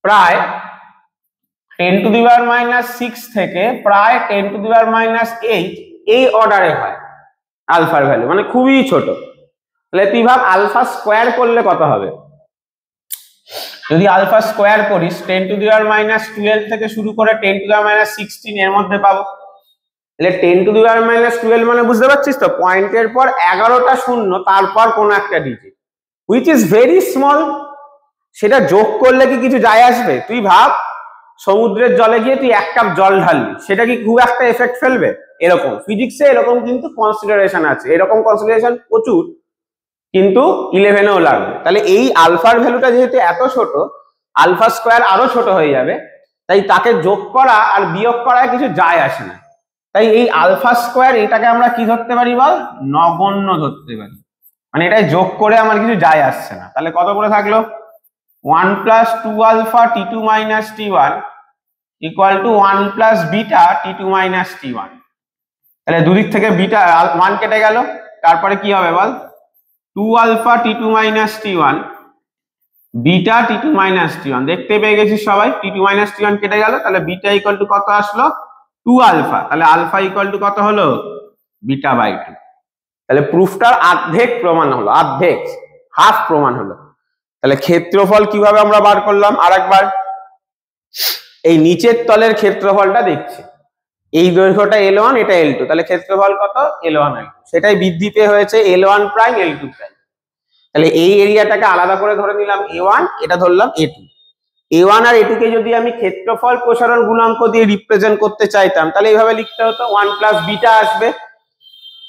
Speaker 1: প্রায় 10 টু দি পাওয়ার মাইনাস 6 থেকে প্রায় 10 টু দি পাওয়ার মাইনাস 8 এই অর্ডারে হয় আলফার ভ্যালু, মানে খুবই ছোট। তাহলে তুই ভাব আলফা স্কোয়ার করলে কত হবে, যদি আলফা স্কোয়ার করিস 10 টু দি পাওয়ার মাইনাস 12 থেকে শুরু করে 10 টু দি পাওয়ার মাইনাস 16 এর মধ্যে পাবো। তাহলে 10 টু দি পাওয়ার মাইনাস 12 মানে বুঝতে পারছিস তো, পয়েন্টের পর 11টা শূন্য, তারপর কোন একটা digit, which is very small. সেটা যোগ করলে কি কিছু যায় আসবে? তুই ভাব সমুদ্রের জলে গিয়ে তুই 1 কাপ জল ঢাললি, সেটা কি খুব একটা এফেক্ট ফেলবে? এরকম ফিজিক্সে এরকম কিন্তু কনসিডারেশন আছে, এরকম কনসিডারেশন প্রচুর, কিন্তু 11এও লাগবে। তাহলে এই আলফার ভ্যালুটা যেহেতু এত ছোট, আলফা স্কোয়ার আরো ছোট হয়ে যাবে, তাই তাকে যোগ করা আর বিয়োগ করা কিছু যায় আসে না। তাই এই আলফা স্কোয়ার এটাকে আমরা কি ধরতে পারি বল, নগণ্য ধরতে পারি, মানে এটা যোগ করে আমার কিছু যায় আসছে না। তাহলে কত করে থাকলো 1 plus 2 alpha T2 minus T1 equal to 1 plus beta T2 minus T1। তাহলে দুদিক থেকে বিটা 1 কেটে গেল, তারপরে কি হবে বল 2 alpha T2 minus T1 beta T2 minus T1, দেখতে পেয়ে গেছিস সবাই, T2 মাইনাস T1 কেটে গেল, তাহলে বিটা ইকুয়াল টু কত আসলো 2 আলফা, তাহলে আলফা ইকুয়াল টু কত হলো বিটা বাই 2। তাহলে প্রুফটার অর্ধেক প্রমাণ হলো, অর্ধেক হাফ প্রমাণ হলো। তাহলে ক্ষেত্রফল কিভাবে আমরা বার করলাম আরেকবার, এই নিচের তলের ক্ষেত্রফলটা দেখছি, এই দৈর্ঘ্যটা L1 এটা L2, তাহলে ক্ষেত্রফল কত L1 L2, সেটাই বৃদ্ধি পেয়ে হয়েছে L1 প্রাইম L2 প্রাইম। তাহলে এই এরিয়াটাকে আলাদা করে ধরে নিলাম A1, এটা ধরলাম A2। a1 আর a2 কে যদি আমি ক্ষেত্রফল প্রসারণ গুণাঙ্ক দিয়ে রিপ্রেজেন্ট করতে চাইতাম তাহলে এইভাবে লিখতে হতো 1 প্লাস বিটা আসবে।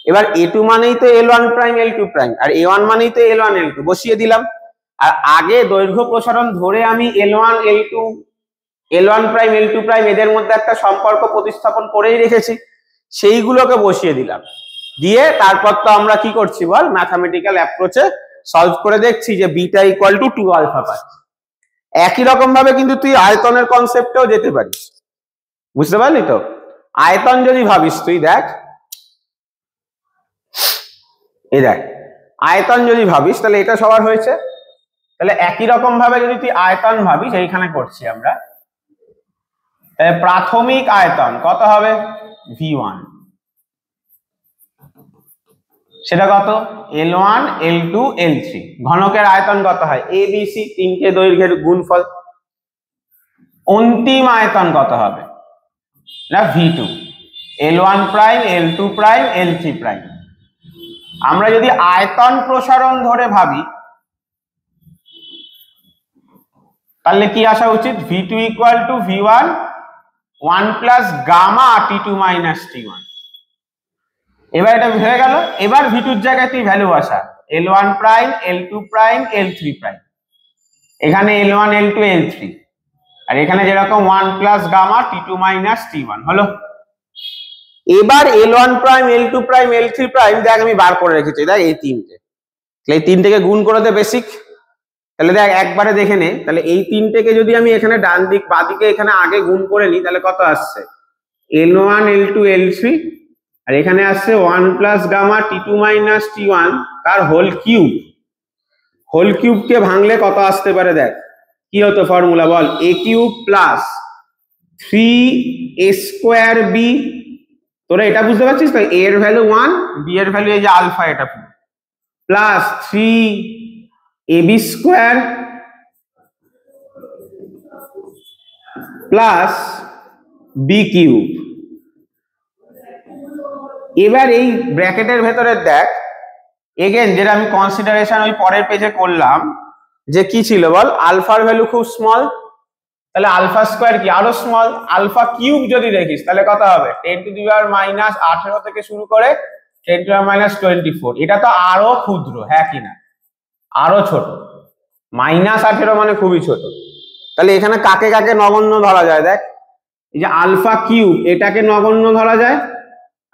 Speaker 1: এবার a2 মানেই তো l1 প্রাইম l2 প্রাইম আর a1 মানেই তো l1 l2 বসিয়ে দিলাম। আর আগে দৈর্ঘ্য প্রসারণ ধরে আমি l1 l2 l1 prime l2 prime এদের মধ্যে একটা সম্পর্ক প্রতিস্থাপন করেই রেখেছি, সেইগুলোকে বসিয়ে দিলাম। দিয়ে তারপর তো আমরা কি করছি বল, ম্যাথমেটিক্যাল অ্যাপ্রোচে সলভ করে দেখছি যে বিটা ইকুয়াল টু 2 আলফা পাচ্ছি। একই রকম ভাবে কিন্তু তুই আয়তনের কনসেপ্টেও যেতে পারিস, বুঝতে পারলি তো? আয়তন যদি ভাবিস তুই দেখ, এই দেখ আয়তন যদি ভাবিস তাহলে এটা সবার হয়েছে, তাহলে একই রকম ভাবে যদি তুই আয়তন ভাবিস, এইখানে করছি আমরা, তাহলে প্রাথমিক আয়তন কত হবে v1, সেটা কত l1 l2 l3। ঘনকের আয়তন কত হয় a b c, তিনটে দৈর্ঘ্যের গুণফল। অন্তিম আয়তন কত হবে না v2, l1 prime l2 prime l3 prime. আমরা যদি আয়তন প্রসারণ ধরে ভাবি তাহলে কি আসা উচিত, v2 equal to v1 1 plus gamma t2 minus t1। এবার এটা হয়ে গেল। এবার v2 এর জায়গায় তুই ভ্যালু বসা, l1 prime l2 prime l3 prime, এখানে l1 l2 l3, আর এখানে যেরকম 1 plus gamma t2 minus t1 হলো। এবার l1 prime l2 prime l3 prime দেখ আমি বার করে রেখেছি, দেখ এই তিনটে, তাহলে এই তিনটেকে গুণ করে দে বেসিক। তাহলে দেখ একবারে দেখে নে, তাহলে এই তিনটেকে যদি আমি এখানে ডান দিক বাঁ দিকে এখানে আগে গুণ করে নিই তাহলে কত আসছে l1 l2 l3, আর এখানে আসছে 1 plus gamma t2 minus t1 তার হোল কিউব। হোল কিউবকে ভাঙলে কত আসতে পারে দেখ, কি হতো formula ball, a cube plus 3a square b। তোরা এটা বুঝতে পারছিস তো, a এর ভ্যালু 1, b এর ভ্যালু এই যে আলফা, এটা plus 3ab square plus b cube. এবার এই ব্র্যাকেটের ভেতরে দেখ এগেন যেটা আমি কনসিডারেশন ওই পরের পেজে করলাম, যে কি ছিল বল, আলফার ভ্যালু খুব স্মল, তাহলে আলফা স্কোয়ার কি আরো স্মল। আলফা কিউব যদি দেখিস তাহলে কত হবে 10 টু দি পাওয়ার মাইনাস 18 থেকে শুরু করে 10 টু দি পাওয়ার মাইনাস 24। এটা তো আরো ক্ষুদ্র, হ্যাঁ কিনা, আরো ছোট, মাইনাস 18 মানে খুবই ছোট। তাহলে এখানে কাকে কাকে নগণ্য ধরা যায় দেখ, এই যে আলফা কিউব এটাকে নগণ্য ধরা যায়,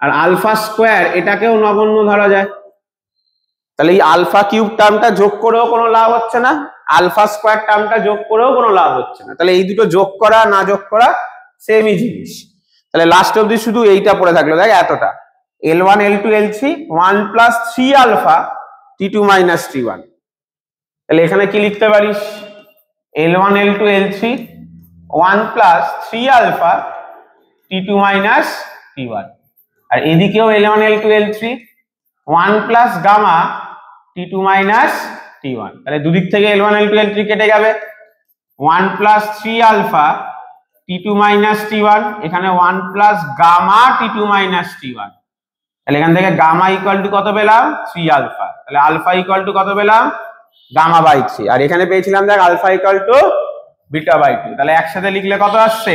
Speaker 1: আর আলফা স্কোয়ার এটাকেও নগণ্য ধরা যায়। তাহলে এই আলফা কিউব টার্মটা যোগ করেও কোনো লাভ হচ্ছে না, আলফা স্কোয়ার টার্মটা যোগ করেও কোনো লাভ হচ্ছে না, তাহলে এই দুটো যোগ করা না যোগ করা সেমই জিনিস। তাহলে লাস্ট অবধি শুধু এইটা পড়ে থাকলো দেখ, এতটা l1 l2 l3 1 plus 3 alpha t2 minus t1। তাহলে এখানে কি লিখতে পারিস, l1 l2 l3 1 plus 3 alpha t2 minus t1, আর এদিকেও l1 l2 l3 1 plus gamma t2 minus t1। তাহলে দুদিক থেকে l1 l2 l3 কেটে যাবে, 1 plus 3 alpha t2 minus t1, এখানে 1 plus gamma t2 minus t1। তাহলে এখান থেকে গামা ইকুয়াল টু কত পেলাম 3 আলফা, তাহলে আলফা ইকুয়াল টু কত পেলাম গামা বাই 3, আর এখানে পেয়েছিলাম দেখ alpha equal to beta by 2। তাহলে একসাথে লিখলে কত আসছে,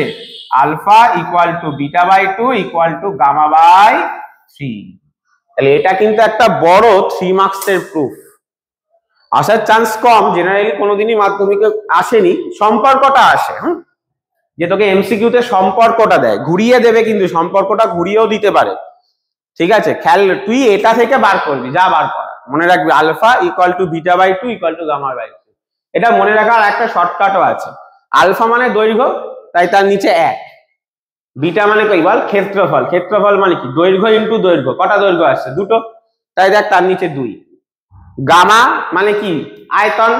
Speaker 1: alpha equal to beta by 2 equal to gamma by 3। তাহলে এটা কিন্তু একটা বড় 3 মার্কসের প্রুফ। আসার চান্স কম, জেনারেলি কোনোদিনই মাধ্যমিকে আসেনি, সম্পর্কটা আসে, যে তোকে এমসিকিউতে সম্পর্কটা দেয়, ঘুরিয়ে দেবে কিন্তু সম্পর্কটা ঘুরিয়েও দিতে পারে, ঠিক আছে। খেয়াল তুই এটা থেকে বার করবি, যা বার কর মনে রাখবি alpha equal to beta by 2 equal to gamma by 3। এটা মনে রাখার একটা শর্টকাটও আছে, আলফা মানে দৈর্ঘ্য তাই তার নিচে 1, বিটা মানে কই বল ক্ষেত্রফল, ক্ষেত্রফল মানে কি দৈর্ঘ্য ইনটু দৈর্ঘ্য, কটা দৈর্ঘ্য আসছে দুটো তাই দেখ তার নিচে 2। গামা মানে কি আয়তন,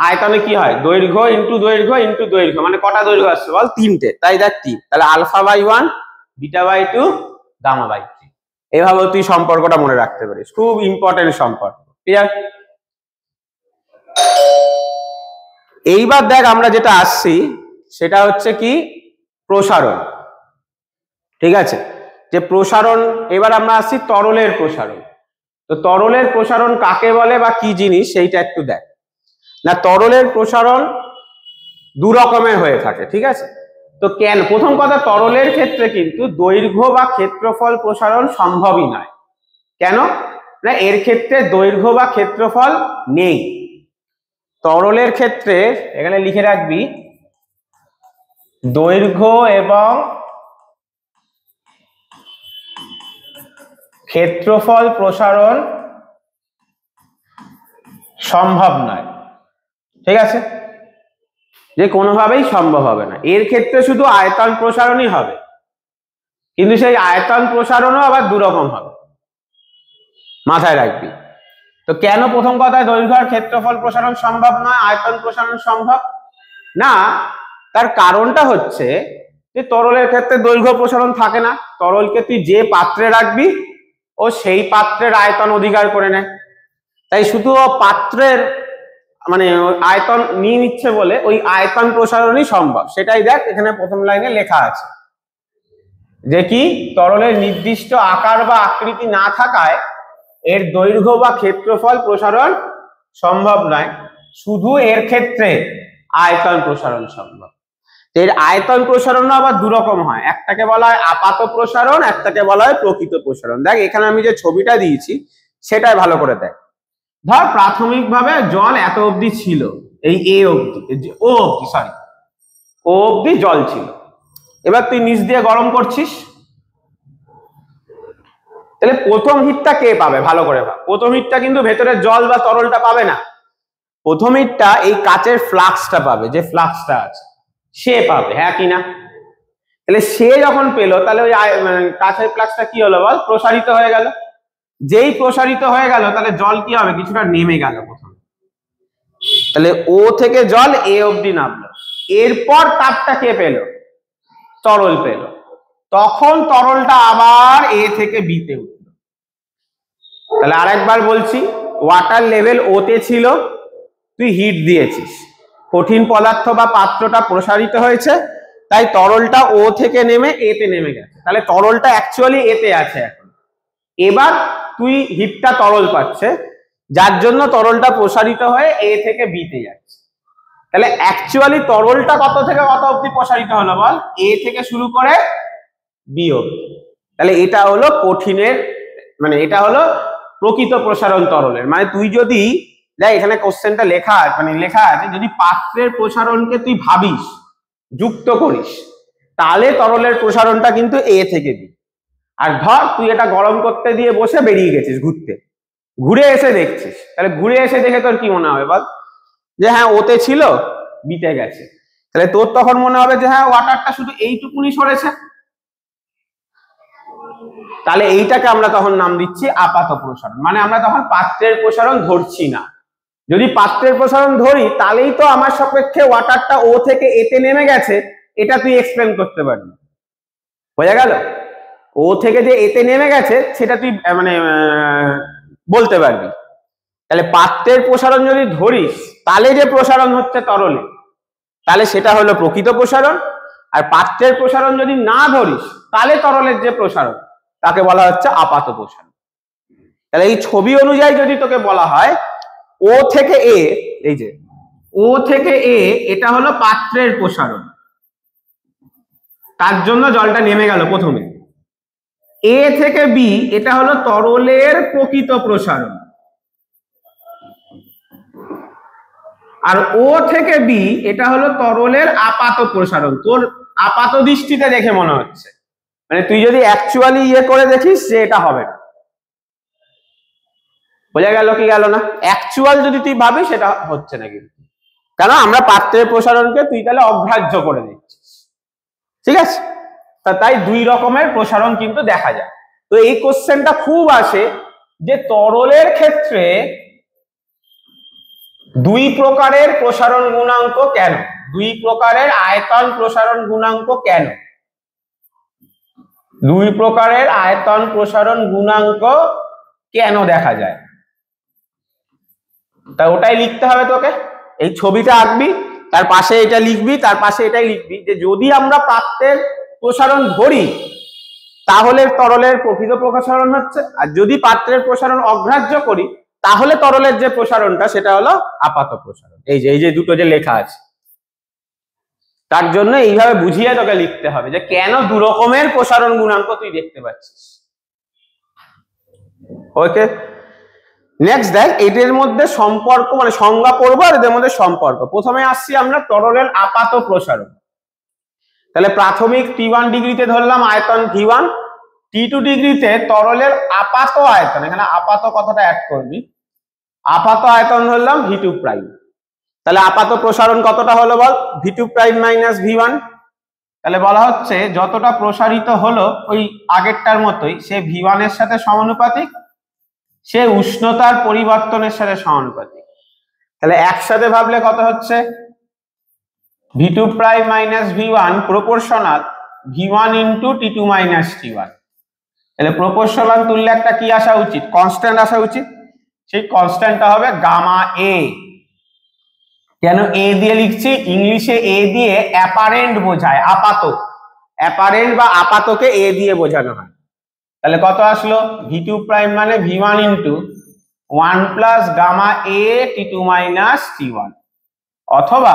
Speaker 1: আয়তনে কি হয় দৈর্ঘ্য ইনটু দৈর্ঘ্য ইনটু দৈর্ঘ্য, মানে কটা দৈর্ঘ্য আসছে বল 3টে তাই দেখ 3, তাহলে alpha by 1 beta by 2 gamma by 3। এভাবে তুই সম্পর্কটা মনে রাখতে পারিস, খুব ইম্পর্টেন্ট সম্পর্ক, ক্লিয়ার। এইবার দেখ আমরা যেটা আসছি সেটা হচ্ছে কি প্রসারণ, ঠিক আছে, যে প্রসারণ। এবার আমরা আসছি তরলের প্রসারণ। তো তরলের প্রসারণ কাকে বলে বা কি জিনিস সেইটা একটু দেখ না। তরলের প্রসারণ দু রকমের হয়ে থাকে, ঠিক আছে? তো কেন, প্রথম কথা, তরলের ক্ষেত্রে কিন্তু দৈর্ঘ্য বা ক্ষেত্রফল প্রসারণ সম্ভবই নয়। কেন না, এর ক্ষেত্রে দৈর্ঘ্য বা ক্ষেত্রফল নেই। তরলের ক্ষেত্রে এখানে লিখে রাখবি, দৈর্ঘ্য এবং ক্ষেত্রফল প্রসারণ সম্ভব নয়, ঠিক আছে? যে কোনোভাবেই সম্ভব হবে না। এর ক্ষেত্রে শুধু আয়তন প্রসারণই হবে, কিন্তু সেই আয়তন প্রসারণও আবার দুরকম হবে, মাথায় রাখবি। তো কেন প্রথম কথায় দৈর্ঘ্য আর ক্ষেত্রফল প্রসারণ সম্ভব নয়, আয়তন প্রসারণ সম্ভব না? তার কারণটা হচ্ছে যে তরলের ক্ষেত্রে দৈর্ঘ্য প্রসারণ থাকে না। তরলকে তুই যে পাত্রে রাখবি ও সেই পাত্রের আয়তন অধিকার করে নেয়, তাই শুধু পাত্রের মানে আয়তন নিয়ে নিচ্ছে বলে ওই আয়তন প্রসারণই সম্ভব। সেটাই দেখ এখানে প্রথম লাইনে লেখা আছে, যে কি তরলের নির্দিষ্ট আকার বা আকৃতি না থাকায় এর দৈর্ঘ্য বা ক্ষেত্রফল প্রসারণ সম্ভব নয়, শুধু এর ক্ষেত্রে আয়তন প্রসারণ সম্ভব। এর আয়তন প্রসারণ আবার দুরকম হয়, একটাকে বলা হয় আপাত প্রসারণ, একটাকে বলা হয় প্রকৃত প্রসারণ। দেখ এখানে আমি যে ছবিটা দিয়েছি সেটাই ভালো করে দেখ। ধর প্রাথমিকভাবে জল এত অবধি ছিল, এই এ অবধি, ও অবধি সরি ও অবধি জল ছিল। এবার তুই নিচ দিয়ে গরম করছিস, তাহলে প্রথম হিটটা কে পাবে? ভালো করে ভাব, প্রথম হিটটা কিন্তু ভেতরে জল বা তরলটা পাবে না। প্রথম হিটটা এই কাচের ফ্লাক্সটা পাবে, যে ফ্লাক্সটা আছে সে পাবে, হ্যাঁ কি না? তাহলে সে যখন পেলো, তাহলে ওই কাচের ফ্লাক্সটা কি হলো বল? প্রসারিত হয়ে গেল। যেই প্রসারিত হয়ে গেল, তাহলে জল কি হবে? কিছুটা নেমে গেল প্রথমে। তাহলে ও থেকে জল এ অবধি নামলো। এরপর তাপটা কে পেল? তরল পেল। তখন তরলটা আবার এ থেকে বিতে উঠলো। তাহলে আরেকবার বলছি, ওয়াটার লেভেল ওতে ছিল, তুই হিট দিয়েছিস, কঠিন পদার্থ বা পাত্রটা প্রসারিত হয়েছে, তাই তরলটা ও থেকে নেমে এতে নেমে গেছে। তাহলে তরলটা অ্যাকচুয়ালি এতে আছে এখন। এবার তুই হিটটা তরল পাচ্ছে, যার জন্য তরলটা প্রসারিত হয়ে এ থেকে বিতে যাচ্ছে। তাহলে অ্যাকচুয়ালি তরলটা কত থেকে কত অবধি প্রসারিত হলো বল? এ থেকে শুরু করে বি অবধি। তাহলে এটা হলো কঠিনের, মানে এটা হলো প্রকৃত প্রসারণ তরলের। মানে তুই যদি দেখ এখানে কোশ্চেনটা লেখা আছে, যদি পাত্রের প্রসারণকে তুই ভাবিস, যুক্ত করিস, তাহলে তরলের প্রসারণটা কিন্তু এ থেকে বি। আর ধর তুই এটা গরম করতে দিয়ে বসে বেরিয়ে গেছিস ঘুরতে, ঘুরে এসে দেখছিস, তাহলে ঘুরে এসে দেখে তোর কি মনে হবে বল? যে হ্যাঁ ওতে ছিল, বিতে গেছে। তাহলে তোর তখন মনে হবে যে হ্যাঁ ওয়াটারটা শুধু এইটুকুনি সরেছে। তাহলে এইটাকে আমরা তখন নাম দিচ্ছি আপাত প্রসারণ। মানে আমরা তখন পাত্রের প্রসারণ ধরছি না। যদি পাত্রের প্রসারণ ধরি, তাহলেই তো আমার সাপেক্ষে ওয়াটারটা ও থেকে এতে নেমে গেছে, এটা তুই এক্সপ্লেন করতে পারবি। বোঝা গেল? ও থেকে যে এতে নেমে গেছে সেটা তুই মানে বলতে পারবি। তাহলে পাত্রের প্রসারণ যদি ধরিস, তাহলে যে প্রসারণ হচ্ছে তরলে, তাহলে সেটা হলো প্রকৃত প্রসারণ। আর পাত্রের প্রসারণ যদি না ধরিস, তাহলে তরলের যে প্রসারণ, তাকে বলা হচ্ছে আপাত প্রসারণ। তাহলে এই ছবি অনুযায়ী যদি তোকে বলা হয় ও থেকে এ, এই যে ও থেকে এ, এটা হলো পাত্রের প্রসারণ, তার জন্য জলটা নেমে গেল প্রথমে। এ থেকে বি, এটা হলো তরলের প্রকৃত প্রসারণ। আর ও থেকে বি, এটা হলো তরলের আপাত প্রসারণ। তোর আপাত দৃষ্টিতে দেখে মনে হচ্ছে, মানে তুই যদি অ্যাকচুয়ালি ইয়ে করে দেখিস যে এটা হবে না। বোঝা গেল কি গেল না? অ্যাকচুয়াল যদি তুই ভাবিস সেটা হচ্ছে না, কিন্তু কেন আমরা পাত্রের প্রসারণকে তুই তাহলে অগ্রাহ্য করে দিচ্ছিস, ঠিক আছে? তাই দুই রকমের প্রসারণ কিন্তু দেখা যায়। তো এই কোশ্চেনটা খুব আসে যে তরলের ক্ষেত্রে দুই প্রকারের প্রসারণ গুণাঙ্ক কেন, দুই প্রকারের আয়তন প্রসারণ গুণাঙ্ক কেন, দুই প্রকারের আয়তন প্রসারণ গুণাঙ্ক কেন দেখা যায়, তা ওটাই লিখতে হবে তোকে। এই ছবিটা আঁকবি, তার পাশে এটা লিখবি, তার পাশে এটাই লিখবি যে যদি আমরা পাত্রের প্রসারণ ধরি, তাহলে তরলের প্রকৃত প্রসারণ হচ্ছে, আর যদি পাত্রের প্রসারণ অগ্রাহ্য করি, তাহলে তরলের যে প্রসারণটা সেটা হলো আপাত প্রসারণ। এই যে দুটো যে লেখা আছে, তার জন্য এইভাবে বুঝিয়ে তোকে লিখতে হবে যে কেন দু রকমের প্রসারণ গুণাঙ্ক তুই দেখতে পাচ্ছিস। ওকে, নেক্সট দেখ এদের মধ্যে সম্পর্ক মানে সংজ্ঞা পড়বো আর এদের মধ্যে সম্পর্ক। প্রথমে আসছি আমরা তরলের আপাত প্রসারণ। তাহলে প্রাথমিক T1 ডিগ্রিতে ধরলাম আয়তন V1, T2 ডিগ্রিতে তরলের আপাত আয়তন, এখানে আপাত কথাটা অ্যাড করবি, আপাত আয়তন ধরলাম V2 প্রাইম। তাহলে আপাত প্রসারণ কতটা হলো বল, V2 প্রাইম মাইনাস V1। তাহলে বলা হচ্ছে যতটা প্রসারিত হলো ওই আগেরটার মতোই, সে V1 এর সাথে সমানুপাতিক, সে উষ্ণতার পরিবর্তনের সাথে সমানুপাতিক। তাহলে একসাথে ভাবলে কত হচ্ছে, V2 prime minus V1 proportional V1 into T2 minus T1। তাহলে প্রপোর্শনাল তুললে একটা কি আসা উচিত, কনস্ট্যান্ট আসা উচিত, সেই কনস্ট্যান্টটা হবে গামা এ। কেন এ দিয়ে লিখছি, ইংলিশে এ দিয়ে অ্যাপারেন্ট বোঝায়, আপাত, অ্যাপারেন্ট বা আপাতকে এ দিয়ে বোঝানো হয়। তাহলে কত আসলো, V2 প্রাইম মানে V1 ইন্টু 1 প্লাস গামা এ T2 মাইনাস T1, অথবা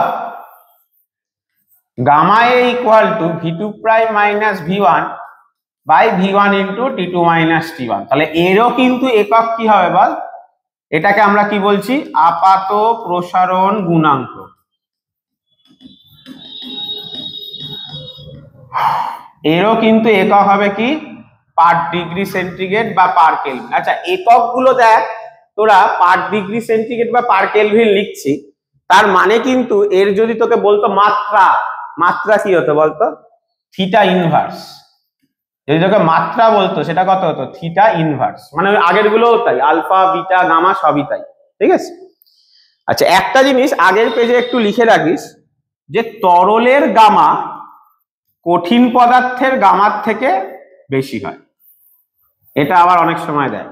Speaker 1: গামা এ equal to V2 prime minus V1 by V1 into T2 minus T1। তাহলে এরও কিন্তু একক কি হবে বল, এটাকে আমরা কি বলছি, আপাত প্রসারণ গুণাঙ্ক। এরও কিন্তু একক হবে কি, পার ডিগ্রি সেন্টিগ্রেড বা পার কেলভিন। আচ্ছা একক গুলো দেখ, তোরা পার ডিগ্রি সেন্টিগ্রেড বা পার কেলভিন লিখছি, তার মানে কিন্তু এর যদি তোকে বলতো মাত্রা, মাত্রা কি হতো বলতো, থিটা ইনভার্স। যদি তোকে মাত্রা বলতো সেটা কত হতো, থিটা ইনভার্স। মানে ওই আগের গুলোও তাই, আলফা বিটা গামা সবই তাই, ঠিক আছে। আচ্ছা একটা জিনিস আগের পেজে একটু লিখে রাখিস, যে তরলের গামা কঠিন পদার্থের গামার থেকে বেশি হয়। এটা আবার অনেক সময় দেয়,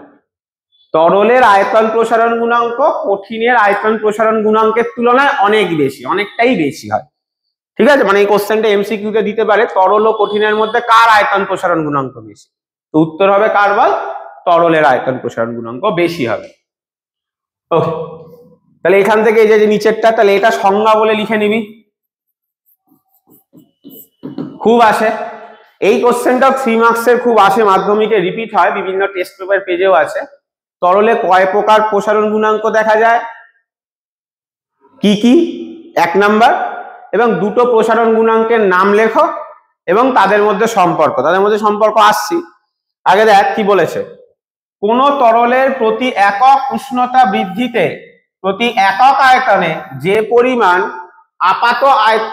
Speaker 1: তরলের আয়তন প্রসারণ গুণাঙ্ক কঠিনের আয়তন প্রসারণ গুণাঙ্কের তুলনায় অনেক বেশি, অনেকটাই বেশি হয়, ঠিক আছে। মানে এই কোশ্চেনটা এমসিকিউ তে দিতে পারে, তরল ও কঠিনের মধ্যে কার আয়তন প্রসারণ গুণাঙ্ক বেশি, তো উত্তর হবে কার বল, তরলের আয়তন প্রসারণ গুণাঙ্ক বেশি হবে। ওকে, তাহলে এখান থেকে এই যে নিচেরটা, তাহলে এটা সংজ্ঞা বলে লিখে নিবি। খুব আসে এই কোশ্চেনটা, 3 মার্কসের খুব আসে, মাধ্যমিকে রিপিট হয়, বিভিন্ন টেস্ট পেপার পেজেও আছে। তরলে কয় প্রকার প্রসারণ গুণাঙ্ক দেখা যায়, কি কি, 1 নাম্বার, এবং দুটো প্রসারণ গুণাঙ্কের নাম লেখো এবং তাদের মধ্যে সম্পর্ক আসছি। আগে দেখ কি বলেছে, কোন তরলের প্রতি একক উষ্ণতা বৃদ্ধিতে প্রতি একক আয়তনে যে পরিমাণ আপাত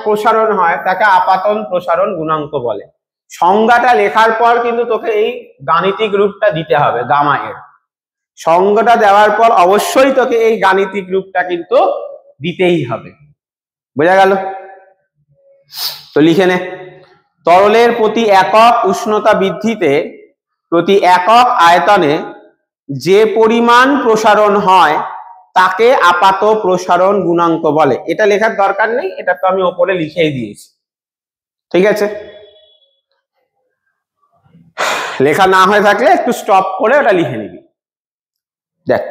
Speaker 1: প্রসারণ হয় তাকে আপাতন প্রসারণ গুণাঙ্ক বলে। সংজ্ঞাটা লেখার পর কিন্তু তোকে এই গাণিতিক রূপটা দিতে হবে, গামা এর সংজ্ঞাটা দেওয়ার পর অবশ্যই তোকে এই গাণিতিক রূপটা কিন্তু দিতেই হবে, বোঝা গেল? তো লিখে নে, তরলের প্রতি একক উষ্ণতা বৃদ্ধিতে প্রতি একক আয়তনে যে পরিমাণ প্রসারণ হয় তাকে আপাত প্রসারণ গুণাঙ্ক বলে। এটা লেখার দরকার নেই, এটা তো আমি ওপরে লিখেই দিয়েছি, ঠিক আছে। লেখা না হয়ে থাকলে একটু স্টপ করে ওটা লিখে নিবি। দেখ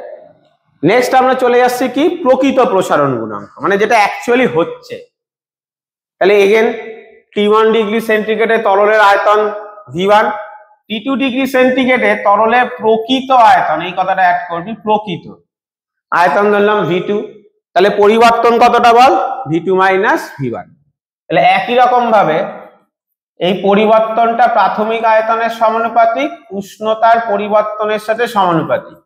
Speaker 1: নেক্সট আমরা চলে যাচ্ছি কি, প্রকৃত প্রসারণ গুণাঙ্ক, মানে যেটা অ্যাকচুয়ালি হচ্ছে। তাহলে এগেন T1 ডিগ্রি সেন্টিগ্রেডে তরলের আয়তন V1, T2 ডিগ্রি সেন্টিগ্রেডে তরলের প্রকৃত আয়তন, এই কথাটা অ্যাড করবি, প্রকৃত আয়তন ধরলাম V2। তাহলে পরিবর্তন কতটা বল, V2 মাইনাস V1। তাহলে একই রকম ভাবে এই পরিবর্তনটা প্রাথমিক আয়তনের সমানুপাতিক, উষ্ণতার পরিবর্তনের সাথে সমানুপাতিক।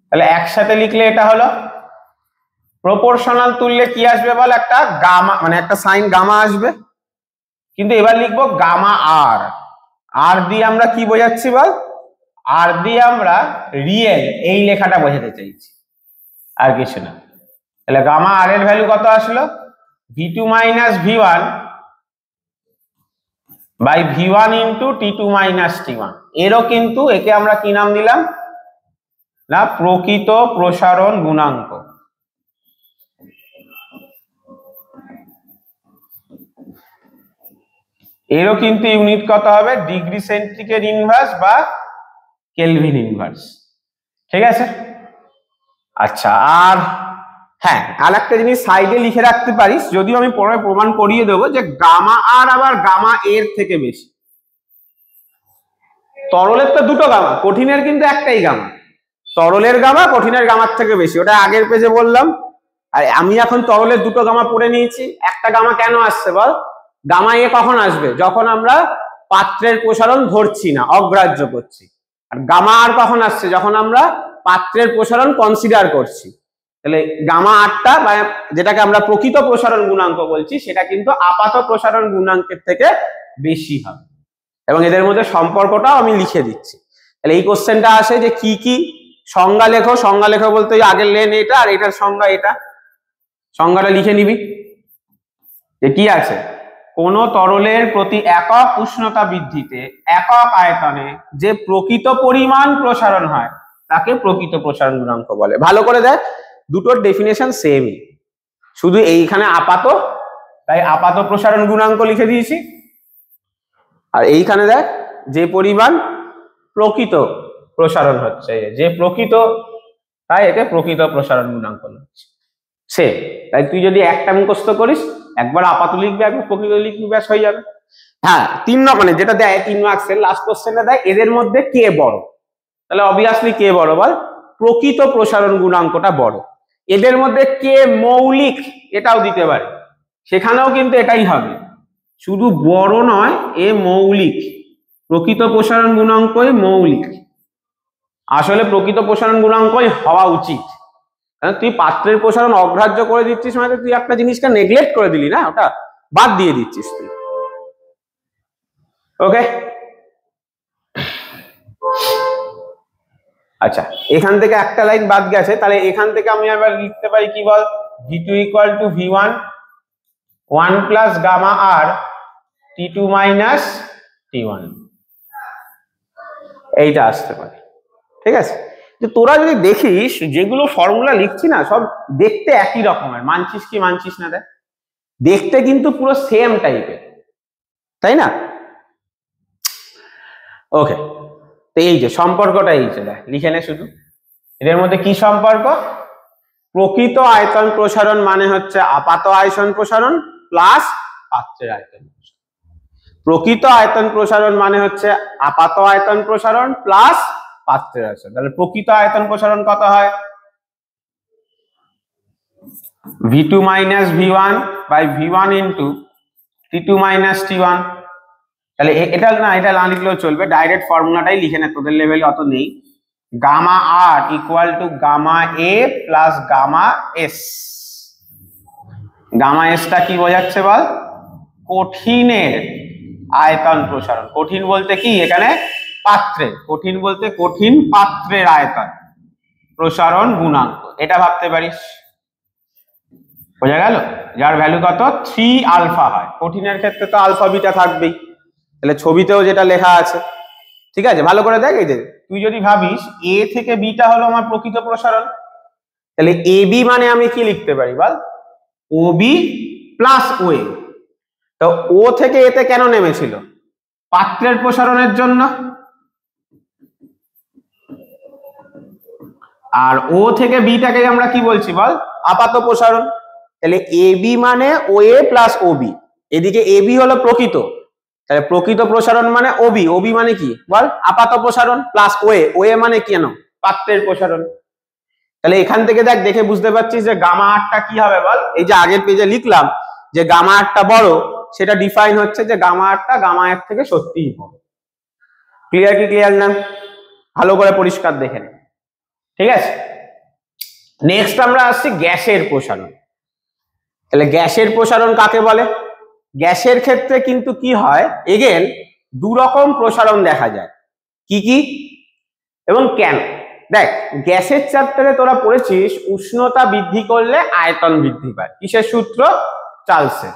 Speaker 1: তাহলে একসাথে লিখলে এটা হলো প্রপোর্শনাল, তুললে কি আসবে বল, একটা গামা, মানে একটা সাইন গামা আসবে। কিন্তু এবার লিখবো গামা আর, আর দিয়ে আমরা কি বোঝাচ্ছি বল, আর দিয়ে আমরা রিয়েল এই লেখাটা বোঝাতে চাইছি, আর কিছু না। তাহলে গামা আর এর ভ্যালু কত আসলো, V2 minus V1 by V1 into T2 minus T1। এরও কিন্তু একে আমরা কি নাম দিলাম না, প্রকৃত প্রসারণ গুণাঙ্ক। এরও কিন্তু ইউনিট কত হবে, ডিগ্রি সেন্টিগ্রেড ইনভার্স বা কেলভিন ইনভার্স, ঠিক আছে। আচ্ছা আর হ্যাঁ, আর একটা জিনিস সাইডে লিখে রাখতে পারিস, যদিও আমি পরে প্রমাণ করিয়ে দেবো, যে গামা আর আবার গামা এর থেকে বেশি। তরলের তো দুটো গামা, কঠিনের কিন্তু একটাই গামা। তরলের গামা কঠিনের গামার থেকে বেশি, ওটা আগের পেজে বললাম। আর আমি এখন তরলের দুটো গামা পড়ে নিয়েছি। একটা গামা কেন আসছে বল? গামা এ কখন আসবে? যখন আমরা পাত্রের প্রসারণ ধরছি না, অগ্রাহ্য করছি। আর গামা আর কখন আসছে? যখন আমরা পাত্রের প্রসারণ কনসিডার করছি। তাহলে গামা আরটা, বা যেটাকে আমরা প্রকৃত প্রসারণ গুণাঙ্ক বলছি, সেটা কিন্তু আপাত প্রসারণ গুণাঙ্কের থেকে বেশি হবে। এবং এদের মধ্যে সম্পর্কটাও আমি লিখে দিচ্ছি। তাহলে এই কোশ্চেনটা আসে যে কি কি সংজ্ঞা লেখো। সংজ্ঞা লেখো বলতে ওই আগের লেন এটা আর এটার সংজ্ঞা এটা। সংজ্ঞাটা লিখে নিবি যে কি আছে। কোন তরলের প্রতি একক উষ্ণতা বৃদ্ধিতে একক আয়তনে যে প্রকৃত পরিমাণ প্রসারণ হয় তাকে প্রকৃত প্রসারণ গুণাঙ্ক বলে। ভালো করে দেখ, দুটোর ডেফিনেশন সেমই, শুধু এইখানে আপাত, তাই আপাত প্রসারণ গুণাঙ্ক লিখে দিয়েছি। আর এইখানে দেখ যে পরিমাণ প্রকৃত প্রসারণ হচ্ছে, যে প্রকৃত, তাই একে প্রকৃত প্রসারণ গুণাঙ্ক হচ্ছে সে। তাই তুই যদি একটা মুখস্থ করিস, একবার আপাত লিখবি, একবার প্রকৃত লিখবি, ব্যাস হয়ে যাবে। হ্যাঁ, 3 মানে যেটা দেয় 3 মার্কসের লাস্ট কোশ্চেনে দেয় এদের মধ্যে কে বড়। তাহলে অবভিয়াসলি কে বড় বল? প্রকৃত প্রসারণ গুণাঙ্কটা বড়। এদের মধ্যে কে মৌলিক, এটাও দিতে পারে, সেখানেও কিন্তু এটাই হবে, শুধু বড় নয়, এ মৌলিক। প্রকৃত প্রসারণ গুণাঙ্কই মৌলিক। আসলে প্রকৃত প্রসারণ গুণাঙ্কই হওয়া উচিত। তুই পাত্রের প্রসারণ অগ্রাহ্য করে দিচ্ছিস মানে তুই একটা জিনিসকে নেগলেক্ট করে দিলি না, ওটা বাদ দিয়ে দিচ্ছিস তুই। ওকে, আচ্ছা, এখান থেকে একটা লাইন বাদ গেছে, তাহলে এখান থেকে আমি আবার লিখতে পারি কি বল? V2 equal to V1 1 plus gamma R T2 minus T1, এইটা আসতে পারে। ঠিক আছে, যে তোরা যদি দেখিস যেগুলো ফর্মুলা লিখছি না, সব দেখতে একই রকমের, মানছিস কি মানছিস না দেখ, দেখতে কিন্তু পুরো সেম টাইপের, তাই না? ওকে, তো এই যে সম্পর্কটা, এই যে দেখ লিখে নে শুধু। এদের মধ্যে কি সম্পর্ক? প্রকৃত আয়তন প্রসারণ মানে হচ্ছে আপাত আয়তন প্রসারণ প্লাস পাত্রের আয়তন প্রসারণ। প্রকৃত আয়তন প্রসারণ মানে হচ্ছে আপাত আয়তন প্রসারণ প্লাস পাত্রের আয়তন। তাহলে প্রকৃত আয়তন প্রসারণ কত হয়? V2 minus V1 by V1 into T2 minus T1। তাহলে এটা না, এটা না লিখলেও চলবে, ডাইরেক্ট ফর্মুলাটাই লিখে নে, তোদের লেভেলে অত নেই। Gamma R equal to gamma A plus gamma s. Gamma এসটা কি বোঝাচ্ছে বল? কঠিনের আয়তন প্রসারণ। কঠিন বলতে কি এখানে? পাত্রে। কঠিন বলতে কঠিন পাত্রের আয়তন প্রসারণ গুণাঙ্ক, এটা ভাবতে পারিস। বোঝা গেল? যার ভ্যালু কত? 3 আলফা হয়। কঠিনের ক্ষেত্রে তো আলফা বিটা থাকবেই, তাহলে ছবিতেও যেটা লেখা আছে। ঠিক আছে, ভালো করে দেখ। এই যে তুই যদি ভাবিস এ থেকে বিটা হলো আমার প্রকৃত প্রসারণ, তাহলে এ বি মানে আমি কি লিখতে পারি বল? ও বি প্লাস ও এ। তো ও থেকে এতে কেন নেমেছিল? পাত্রের প্রসারণের জন্য। আর ও থেকে বিটাকে আমরা কি বলছি বল? আপাত প্রসারণ। তাহলে এ বি মানে ও এ প্লাস ও বি। এদিকে এ বি হলো প্রকৃত, তাহলে প্রকৃত প্রসারণ মানে ওবি। ওবি মানে কি বল? আপাত প্রসারণ প্লাস ওএ। ওএ মানে কেন? পাত্রের প্রসারণ। তাহলে এখান থেকে দেখ, দেখে বুঝতে পারছিস যে গামা আরটা কি হবে বল? এই যে আগের পেজে লিখলাম যে গামা আরটা বড়, সেটা ডিফাইন হচ্ছে যে গামা আরটা গামা এর থেকে সত্যিই বড়। ক্লিয়ার কি ক্লিয়ার না? ভালো করে পরিষ্কার দেখে নে। ঠিক আছে, নেক্সট আমরা আসছি গ্যাসের প্রসারণ। তাহলে গ্যাসের প্রসারণ কাকে বলে? গ্যাসের ক্ষেত্রে কিন্তু কি হয়, এগেন দু রকম প্রসারণ দেখা যায়। কি কি এবং কেন? দেখ, গ্যাসের চ্যাপ্টারে তোরা পড়েছিস উষ্ণতা বৃদ্ধি করলে আয়তন বৃদ্ধি পায়, কিসের সূত্র? চার্লসের।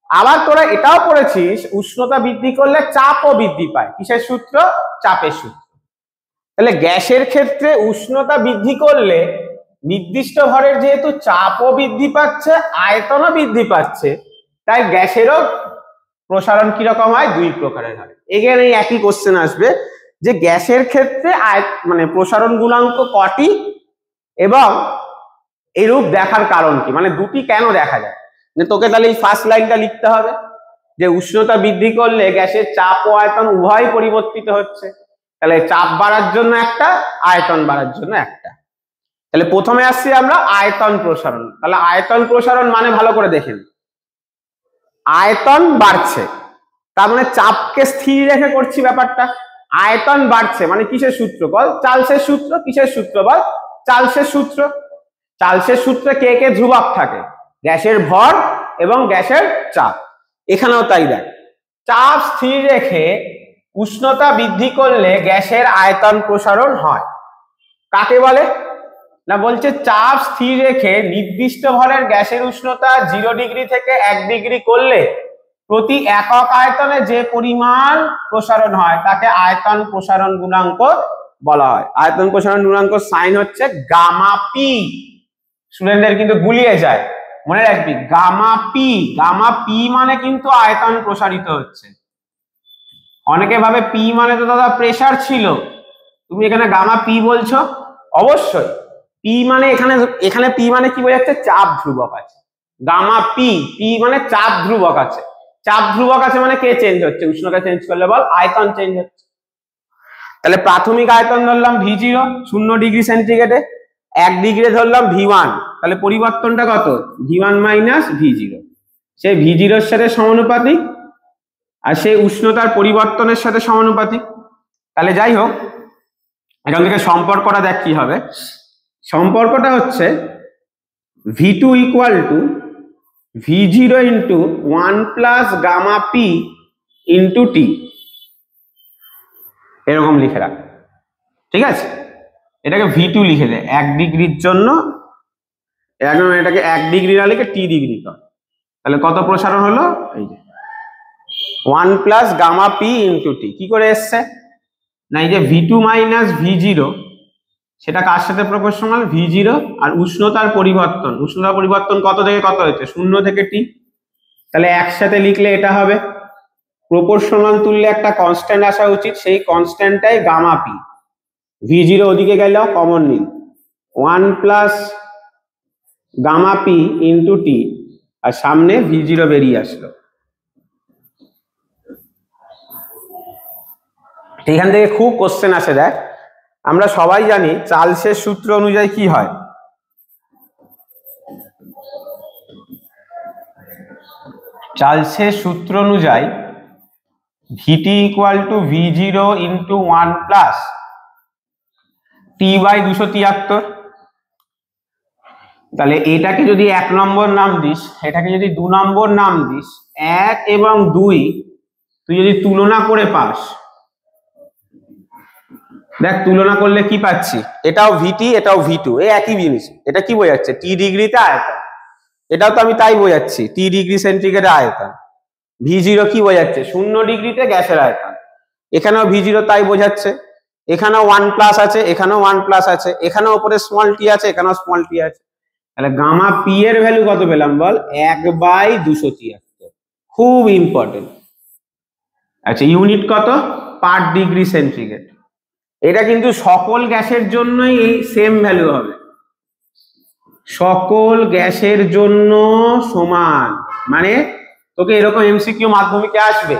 Speaker 1: আবার তোরা এটাও পড়েছিস উষ্ণতা বৃদ্ধি করলে চাপও বৃদ্ধি পায়, কিসের সূত্র? চাপের সূত্র। তাহলে গ্যাসের ক্ষেত্রে উষ্ণতা বৃদ্ধি করলে নির্দিষ্ট ভরের যেহেতু চাপও বৃদ্ধি পাচ্ছে, আয়তনও বৃদ্ধি পাচ্ছে, তাই গ্যাসেরও প্রসারণ কিরকম হয়? 2 প্রকারের হয়। এখানে এই একই কোশ্চেন আসবে যে গ্যাসের ক্ষেত্রে মানে প্রসারণ গুণাঙ্ক কটি এবং এরূপ দেখার কারণ কি, মানে দুটি কেন দেখা যায়, তোকে তাহলে এই ফার্স্ট লাইনটা লিখতে হবে যে উষ্ণতা বৃদ্ধি করলে গ্যাসের চাপ ও আয়তন উভয় পরিবর্তিত হচ্ছে। তাহলে চাপ বাড়ার জন্য একটা, আয়তন বাড়ার জন্য একটা। তাহলে প্রথমে আসছি আমরা আয়তন প্রসারণ। তাহলে আয়তন প্রসারণ মানে ভালো করে দেখেন, আয়তন বাড়ছে তার মানে চাপকে স্থির রেখে করছি ব্যাপারটা। আয়তন বাড়ছে মানে কিসের সূত্র বল, চার্লসের সূত্র। কিসের সূত্র বল, চার্লসের সূত্র। চার্লসের সূত্রে কে কে ধ্রুবক থাকে, গ্যাসের ভর এবং গ্যাসের চাপ। এখানেও তাই দেখ, চাপ স্থির রেখে উষ্ণতা বৃদ্ধি করলে গ্যাসের আয়তন প্রসারণ হয়। কাকে বলে না, বলছে চাপ স্থির রেখে নির্দিষ্ট ভরের গ্যাসের উষ্ণতা 0 ডিগ্রি থেকে 1 ডিগ্রি করলে প্রতি একক আয়তনে যে পরিমাণ প্রসারণ হয় তাকে আয়তন প্রসারণ গুণাঙ্ক বলা হয়। আয়তন প্রসারণ গুণাঙ্ক সাইন হচ্ছে গামা পি। স্টুডেন্টদের কিন্তু গুলিয়ে যায়, মনে রাখবি গামা পি। গামা পি মানে কিন্তু আয়তন প্রসারিত হচ্ছে। অনেকে ভাবে পি মানে তো দাদা প্রেসার ছিল, তুমি এখানে গামা পি বলছো। অবশ্যই পি মানে এখানে পি মানে কি বোঝাচ্ছে, চাপ ধ্রুবক আছে। গামা পি, পি মানে চাপ ধ্রুবক আছে। চাপ ধ্রুবক আছে মানে কে চেঞ্জ হচ্ছে, উষ্ণতা চেঞ্জ করলে বল আয়তন চেঞ্জ হচ্ছে। তাহলে প্রাথমিক আয়তন ধরলাম V0 0 ডিগ্রি সেন্টিগ্রেডে, 1 ডিগ্রি ধরলাম V1, তাহলে পরিবর্তনটা কত, V1 মাইনাস V0। সেই V0 এর সাথে সমানুপাতিক আর সেই উষ্ণতার পরিবর্তনের সাথে সমানুপাতিক। তাহলে যাই হোক, এখান থেকে সম্পর্কটা দেখ কি হবে। সম্পর্কটা হচ্ছে V2 equal to V0 into 1 plus gamma p into t, এরকম লিখে রাখ। ঠিক আছে, এটাকে V2 লিখে দে 1 ডিগ্রির জন্য, এখন এটাকে 1 ডিগ্রি না লিখে টি ডিগ্রি কর। তাহলে কত প্রসারণ হলো, এই যে 1 প্লাস গামা পি ইন্টু টি। কি করে এসছে না, এই যে V2 মাইনাস V0 সেটা কার সাথে প্রপোর্শনাল, V0 আর উষ্ণতার পরিবর্তন। উষ্ণতার পরিবর্তন কত থেকে কত হয়েছে, 0 থেকে টি। তাহলে একসাথে লিখলে এটা হবে, প্রপোর্শনাল তুললে একটা কনস্ট্যান্ট আসা উচিত, সেই কনস্ট্যান্টটাই গামা পি। V0 ওদিকে গেল কমন নিন, 1 প্লাস গামা পি ইন্টু টি, আর সামনে V0 বেরিয়ে আসলো। এখান থেকে খুব কোশ্চেন আসে দেখ। আমরা সবাই জানি চার্লসের সূত্র অনুযায়ী কি হয়, চার্লসের সূত্র অনুযায়ী VT equal to V0 into 1 plus t by 273। তাহলে এটাকে যদি 1 নম্বর নাম দিস, এটাকে যদি 2 নম্বর নাম দিস, 1 এবং 2 তুই যদি তুলনা করে পাস, দেখ তুলনা করলে কি পাচ্ছি, এটাও VT এটাও V2, এই একই জিনিস। এটা কি বোঝাচ্ছে, টি ডিগ্রিতে আয়তন। এটাও তো আমি তাই বোঝাচ্ছি, টি ডিগ্রি সেন্টিগ্রেডে আয়তন। V0 কি বোঝাচ্ছে, 0 ডিগ্রিতে গ্যাসের আয়তন। এখানেও V0 তাই বোঝাচ্ছে। এখানেও 1 প্লাস আছে, এখানেও 1 প্লাস আছে, এখানেও উপরে স্মল টি আছে, এখানেও স্মল টি আছে। তাহলে গামা পি এর ভ্যালু কত পেলাম বল, 1/273। খুব ইম্পর্টেন্ট। আচ্ছা, ইউনিট কত, পার ডিগ্রি সেন্টিগ্রেড। এটা কিন্তু সকল গ্যাসের জন্যই এই সেম ভ্যালু হবে, সকল গ্যাসের জন্য সমান। মানে তোকে এরকম এমসিকিউ মাধ্যমিকে আসবে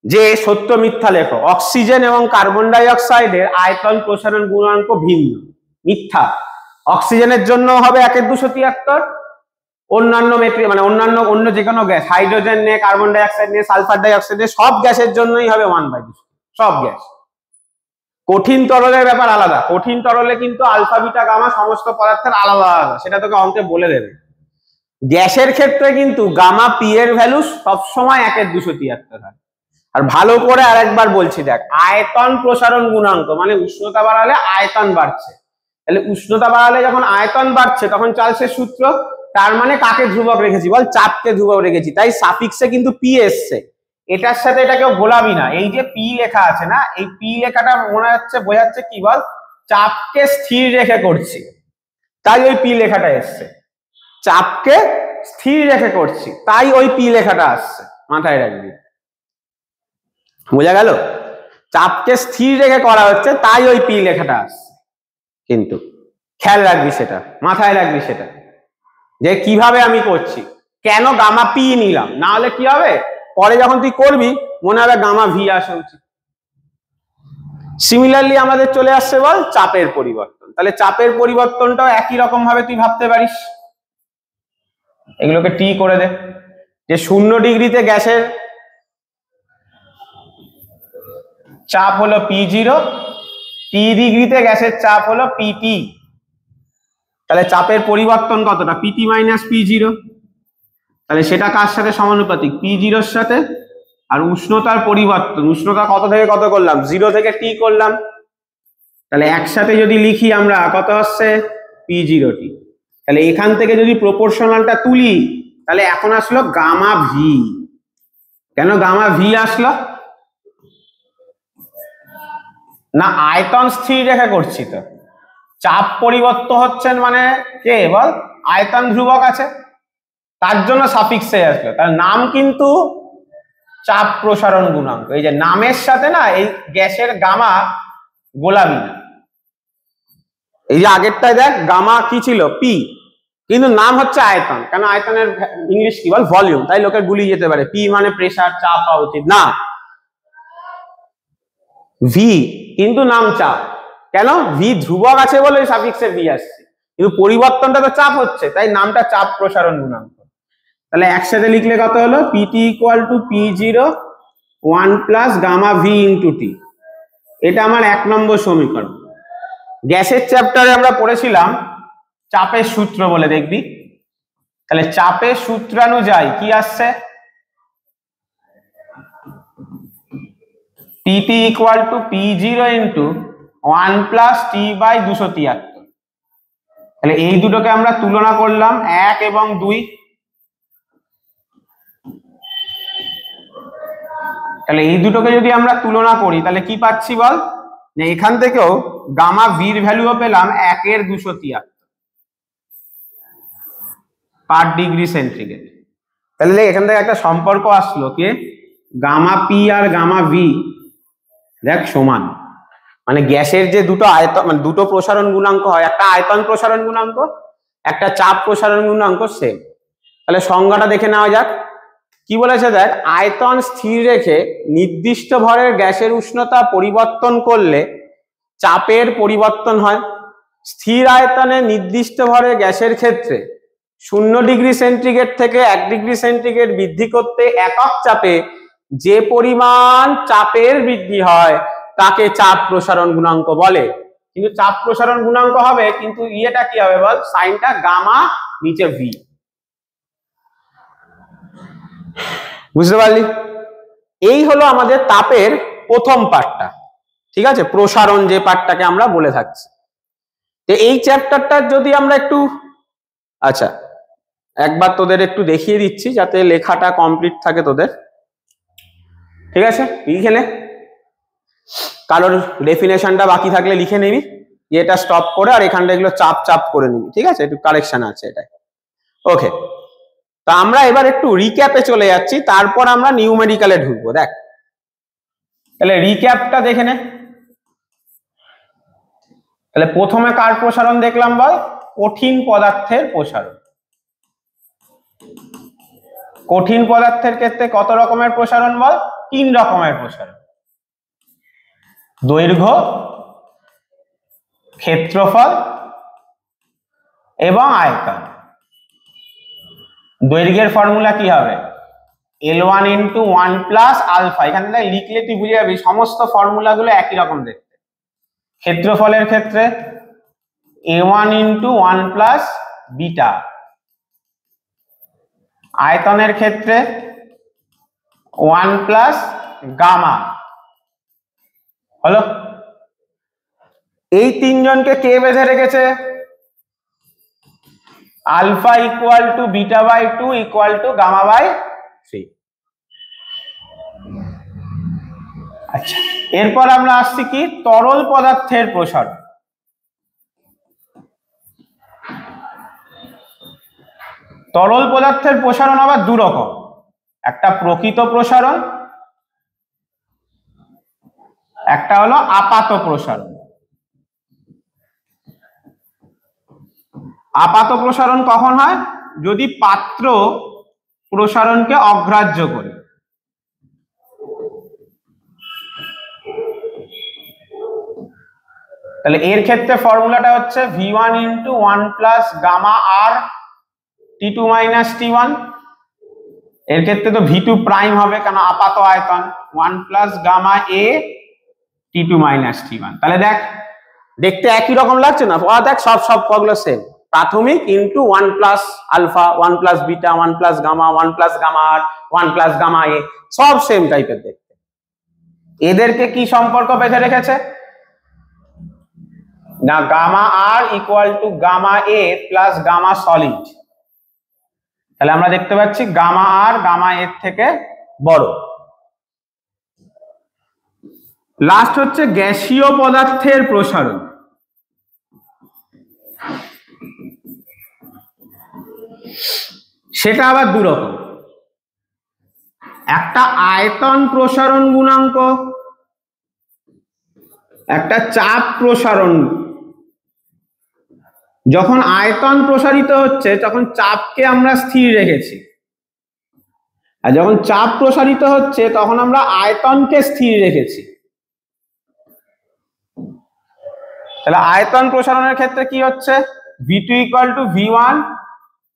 Speaker 1: যে সত্য মিথ্যা লেখো, অক্সিজেন এবং কার্বন ডাই অক্সাইডের আয়তন প্রসারণ গুণাঙ্ক ভিন্ন। মিথ্যা, অক্সিজেনের জন্য হবে 1/273, অন্যান্য মেটেরিয়াল মানে অন্য যে কোনো গ্যাস, হাইড্রোজেন নে, কার্বন ডাই অক্সাইড নে, সালফার ডাই অক্সাইড নে, সব গ্যাসের জন্যই হবে 1/2। সব গ্যাস। কঠিন তরলের ব্যাপার আলাদা, কঠিন তরলে কিন্তু আলফা বিটা গামা সমস্ত পদার্থের আলাদা আলাদা, সেটা তোকে অঙ্কে বলে দেবে। গ্যাসের ক্ষেত্রে কিন্তু গামা পি এর ভ্যালু সবসময় 1/273 হয়। আর ভালো করে আরেকবার বলছি দেখ, আয়তন প্রসারণ গুণাঙ্ক মানে উষ্ণতা বাড়ালে আয়তন বাড়ছে। তাহলে উষ্ণতা বাড়ালে যখন আয়তন বাড়ছে তখন চার্লসের সূত্র, তার মানে কাকে ধ্রুবক রেখেছি বল, চাপকে ধ্রুবক রেখেছি, তাই সাফিক্সে কিন্তু পি এসছে। এটার সাথে এটাকে গোলাবি না, এই যে পি লেখা আছে না, এই পি লেখাটা মনে হচ্ছে বোঝাচ্ছে কি বল, চাপকে স্থির রেখে করছি, তাই ওই পি লেখাটা এসছে। চাপকে স্থির রেখে করছি তাই ওই পি লেখাটা আসছে, মাথায় রাখবি। বোঝা গেল, চাপকে স্থির রেখে করা হচ্ছে তাই ওই পি লেখাটা আসছে। কিন্তু খেয়াল রাখবি, সেটা মাথায় রাখবি, সেটা যে কিভাবে আমি করছি, কেন গামা পি নিলাম, না হলে কি হবে পরে যখন তুই করবি মনে হবে গামা ভি আসা উচিত। সিমিলারলি আমাদের চলে আসছে বল চাপের পরিবর্তন, তাহলে চাপের পরিবর্তনটাও একই রকম ভাবে তুই ভাবতে পারিস। এগুলোকে টি করে দে, যে 0 ডিগ্রিতে গ্যাসের চাপ হলো P0, টি ডিগ্রিতে গ্যাসের চাপ হলো পিটি, তাহলে চাপের পরিবর্তন কতটা পিটি মাইনাস P0, তাহলে সেটা কার সাথে সমানুপাতিক P0 এর সাথে, আর উষ্ণতার পরিবর্তন, উষ্ণতা কত থেকে কত করলাম 0 থেকে টি করলাম, তাহলে একসাথে যদি লিখি আমরা কত আসছে P0T, তাহলে এখান থেকে যদি প্রপোর্শনালটা তুলি তাহলে এখন আসলো গামা ভি। কেন গামা ভি আসলো না, আয়তন স্থির রেখে করছি তো, চাপ পরিবর্তন হচ্ছেন মানে কে বল আয়তন ধ্রুবক আছে, তার জন্য সাফিক্সে আসলো, তার নাম কিন্তু চাপ প্রসারণ গুণাঙ্ক। এই যে নামের সাথে না এই গ্যাসের গামা গোলাবি না, এই যে আগেরটায় দেখ গামা কি ছিল পি, কিন্তু নাম হচ্ছে আয়তন, কেন আয়তনের ইংলিশ কি বল ভলিউম, তাই লোকের গুলিয়ে যেতে পারে পি মানে প্রেসার চাপ হওয়া উচিত না, ভি কিন্তু নাম চাপ, কেন ভি ধ্রুবক আছে বলে সাফিক্সে ভি আসছে, কিন্তু পরিবর্তনটা তো চাপ হচ্ছে তাই নামটা চাপ প্রসারণ গুণাঙ্ক। তাহলে একসাথে লিখলে কত হলো p t equal to P0 1 plus gamma v into t, এটা আমার 1 নম্বর সমীকরণ। গ্যাসের চ্যাপ্টারে আমরা পড়েছিলাম চাপের সূত্র বলে, দেখবি তাহলে চাপের সূত্রানুযায়ী কি আসছে P t equal to P0 into 1 plus t by 273, তাহলে এই দুটোকে আমরা তুলনা করলাম 1 এবং 2, তাহলে এই দুটোকে যদি আমরা তুলনা করি তাহলে কি পাচ্ছি বল, যে এখান থেকেও গামা ভির ভ্যালুও পেলাম 1 এর 273 পার ডিগ্রি সেন্টিগ্রেড, তাহলে এখান থেকে একটা সম্পর্ক আসলো কি gamma P R gamma V দেখ সমান, মানে গ্যাসের যে দুটো আয়তন মানে দুটো প্রসারণ গুণাঙ্ক হয়, একটা আয়তন প্রসারণ গুণাঙ্ক একটা চাপ প্রসারণ গুণাঙ্ক সেম। তাহলে সংজ্ঞাটা দেখে নেওয়া যাক কি বলেছে দেখ, আয়তন স্থির রেখে নির্দিষ্ট ভরের গ্যাসের উষ্ণতা পরিবর্তন করলে চাপের পরিবর্তন হয়। স্থির আয়তনে নির্দিষ্ট ভরের গ্যাসের ক্ষেত্রে 0 ডিগ্রি সেন্টিগ্রেড থেকে 1 ডিগ্রি সেন্টিগ্রেড বৃদ্ধি করতে একক চাপে যে পরিমাণ চাপের বৃদ্ধি হয় তাকে চাপ প্রসারণ গুণাঙ্ক বলে। কিন্তু চাপ প্রসারণ গুণাঙ্ক হবে কিন্তু ইয়েটা কি হবে বল, সাইনটা গামা নিচে ভি, বুঝতে পারলি? এই হলো আমাদের তাপের প্রথম পার্টটা, ঠিক আছে, প্রসারণ যে পার্টটাকে আমরা বলে থাকছি। তো এই চ্যাপ্টারটা যদি আমরা একটু আচ্ছা একবার তোদের একটু দেখিয়ে দিচ্ছি যাতে লেখাটা কমপ্লিট থাকে তোদের, ঠিক আছে, লিখে নে, কারোর ডেফিনেশনটা বাকি থাকলে লিখে নিবি, এটা স্টপ করে আর এখানটা এগুলো চাপ চাপ করে নিবি, ঠিক আছে, একটু কারেকশন আছে এটাই। ওকে, তা আমরা এবার একটু রিক্যাপে চলে যাচ্ছি, তারপর আমরা নিউমেরিক্যালে ঢুকবো। দেখ তাহলে রিক্যাপটা দেখে নে, তাহলে প্রথমে কার প্রসারণ দেখলাম বল, কঠিন পদার্থের প্রসারণ। কঠিন পদার্থের ক্ষেত্রে কত রকমের প্রসারণ বল, 3 রকমের প্রসারণ, দৈর্ঘ্য, ক্ষেত্রফল এবং আয়তন। দৈর্ঘ্যের ফর্মুলা কি হবে L1 ইন্টু 1 প্লাস আলফা, এখান থেকে লিখলে তুই বুঝে যাবি সমস্ত ফর্মুলা গুলো একই রকম দেখতে। ক্ষেত্রফলের ক্ষেত্রে A1 ইন্টু 1 প্লাস বিটা, আয়তনের ক্ষেত্রে 1 প্লাস গামা। হলো, এই তিনজনকে কে বেঁধে রেখেছে, alpha equal to beta by 2 equal to gamma by 3। আচ্ছা, এরপর আমরা আসছি কি তরল পদার্থের প্রসারণ। তরল পদার্থের প্রসারণ আবার 2 রকম, একটা প্রকৃত প্রসারণ, একটা হলো আপাত প্রসারণ। আপাত প্রসারণ কখন হয়? যদি পাত্র প্রসারণকে অগ্রাহ্য করে। তাহলে এর ক্ষেত্রে ফর্মুলাটা হচ্ছে v1 × 1 plus gamma R t2 minus t1। এর ক্ষেত্রে তো v2 প্রাইম হবে কারণ আপাত আয়তন, 1 plus gamma a t2 minus t1। তাহলে দেখ দেখতে একই রকম লাগছে না? দেখ সব পদগুলো সেম, প্রাথমিক into 1 plus alpha, 1 plus beta, 1 plus gamma, 1 plus gamma r, 1 plus gamma a, সব সেম টাইপের দেখতে। এদেরকে কি সম্পর্ক বেঁধে রেখেছে না? Gamma R equal to gamma A plus gamma solid. তাহলে আমরা দেখতে পাচ্ছি গামা আর গামা এর থেকে বড়। লাস্ট হচ্ছে গ্যাসীয় পদার্থের প্রসারণ। সেটা আবার দুরকম, একটা আয়তন প্রসারণ গুণাঙ্ক, একটা চাপ প্রসারণ। যখন আয়তন প্রসারিত হচ্ছে তখন চাপকে আমরা স্থির রেখেছি, আর যখন চাপ প্রসারিত হচ্ছে তখন আমরা আয়তনকে স্থির রেখেছি। তাহলে আয়তন প্রসারণের ক্ষেত্রে কি হচ্ছে? v2 = v1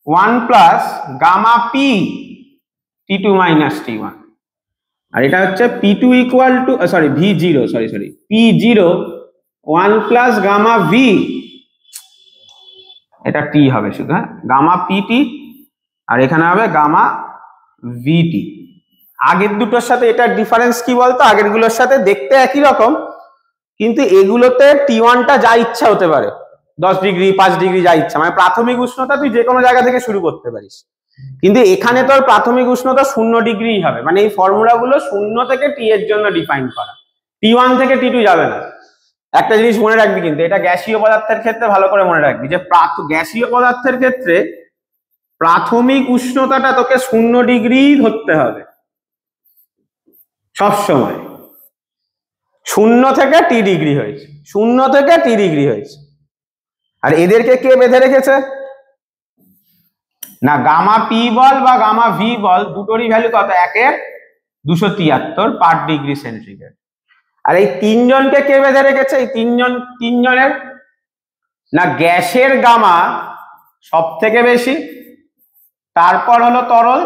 Speaker 1: 1 plus gamma p t2 minus t1, আর এটা হচ্ছে p2 v0 p0 1 plus gamma v, এটা t হবে শুধু, হ্যাঁ, গামা pt, আর এখানে হবে গামা vt। আগের দুটোর সাথে এটার ডিফারেন্স কি বলতো? আগের গুলোর সাথে দেখতে একই রকম, কিন্তু এগুলোতে t1টা যা ইচ্ছা হতে পারে, 10 ডিগ্রি 5 ডিগ্রি যা ইচ্ছা, মানে প্রাথমিক উষ্ণতা তুই যে কোনো জায়গা থেকে শুরু করতে পারিস। কিন্তু এখানে তোর প্রাথমিক উষ্ণতা 0 ডিগ্রি হবে, মানে এই ফর্মুলাগুলো 0 থেকে t এর জন্য ডিফাইন করা, t1 থেকে t2 যাবে না। একটা জিনিস মনে রাখবি, কিন্তু এটা গ্যাসীয় পদার্থের ক্ষেত্রে ভালো করে মনে রাখবি যে গ্যাসীয় পদার্থের ক্ষেত্রে প্রাথমিক উষ্ণতাটা তোকে 0 ডিগ্রি ধরতে হবে সব সময়। 0 থেকে t ডিগ্রি হয়েছে, 0 থেকে t ডিগ্রি হয়েছে। আর এদেরকে কে বেঁধে রেখেছে না? গামা p বল বা গামা v বল, দুটোরই ভ্যালু কত? 1/273 পার ডিগ্রি সেন্টিগ্রেড। আর এই তিনজনকে কে বেঁধে রেখেছে? এই তিনজনের না গ্যাসের গামা সব থেকে বেশি, তারপর হলো তরল,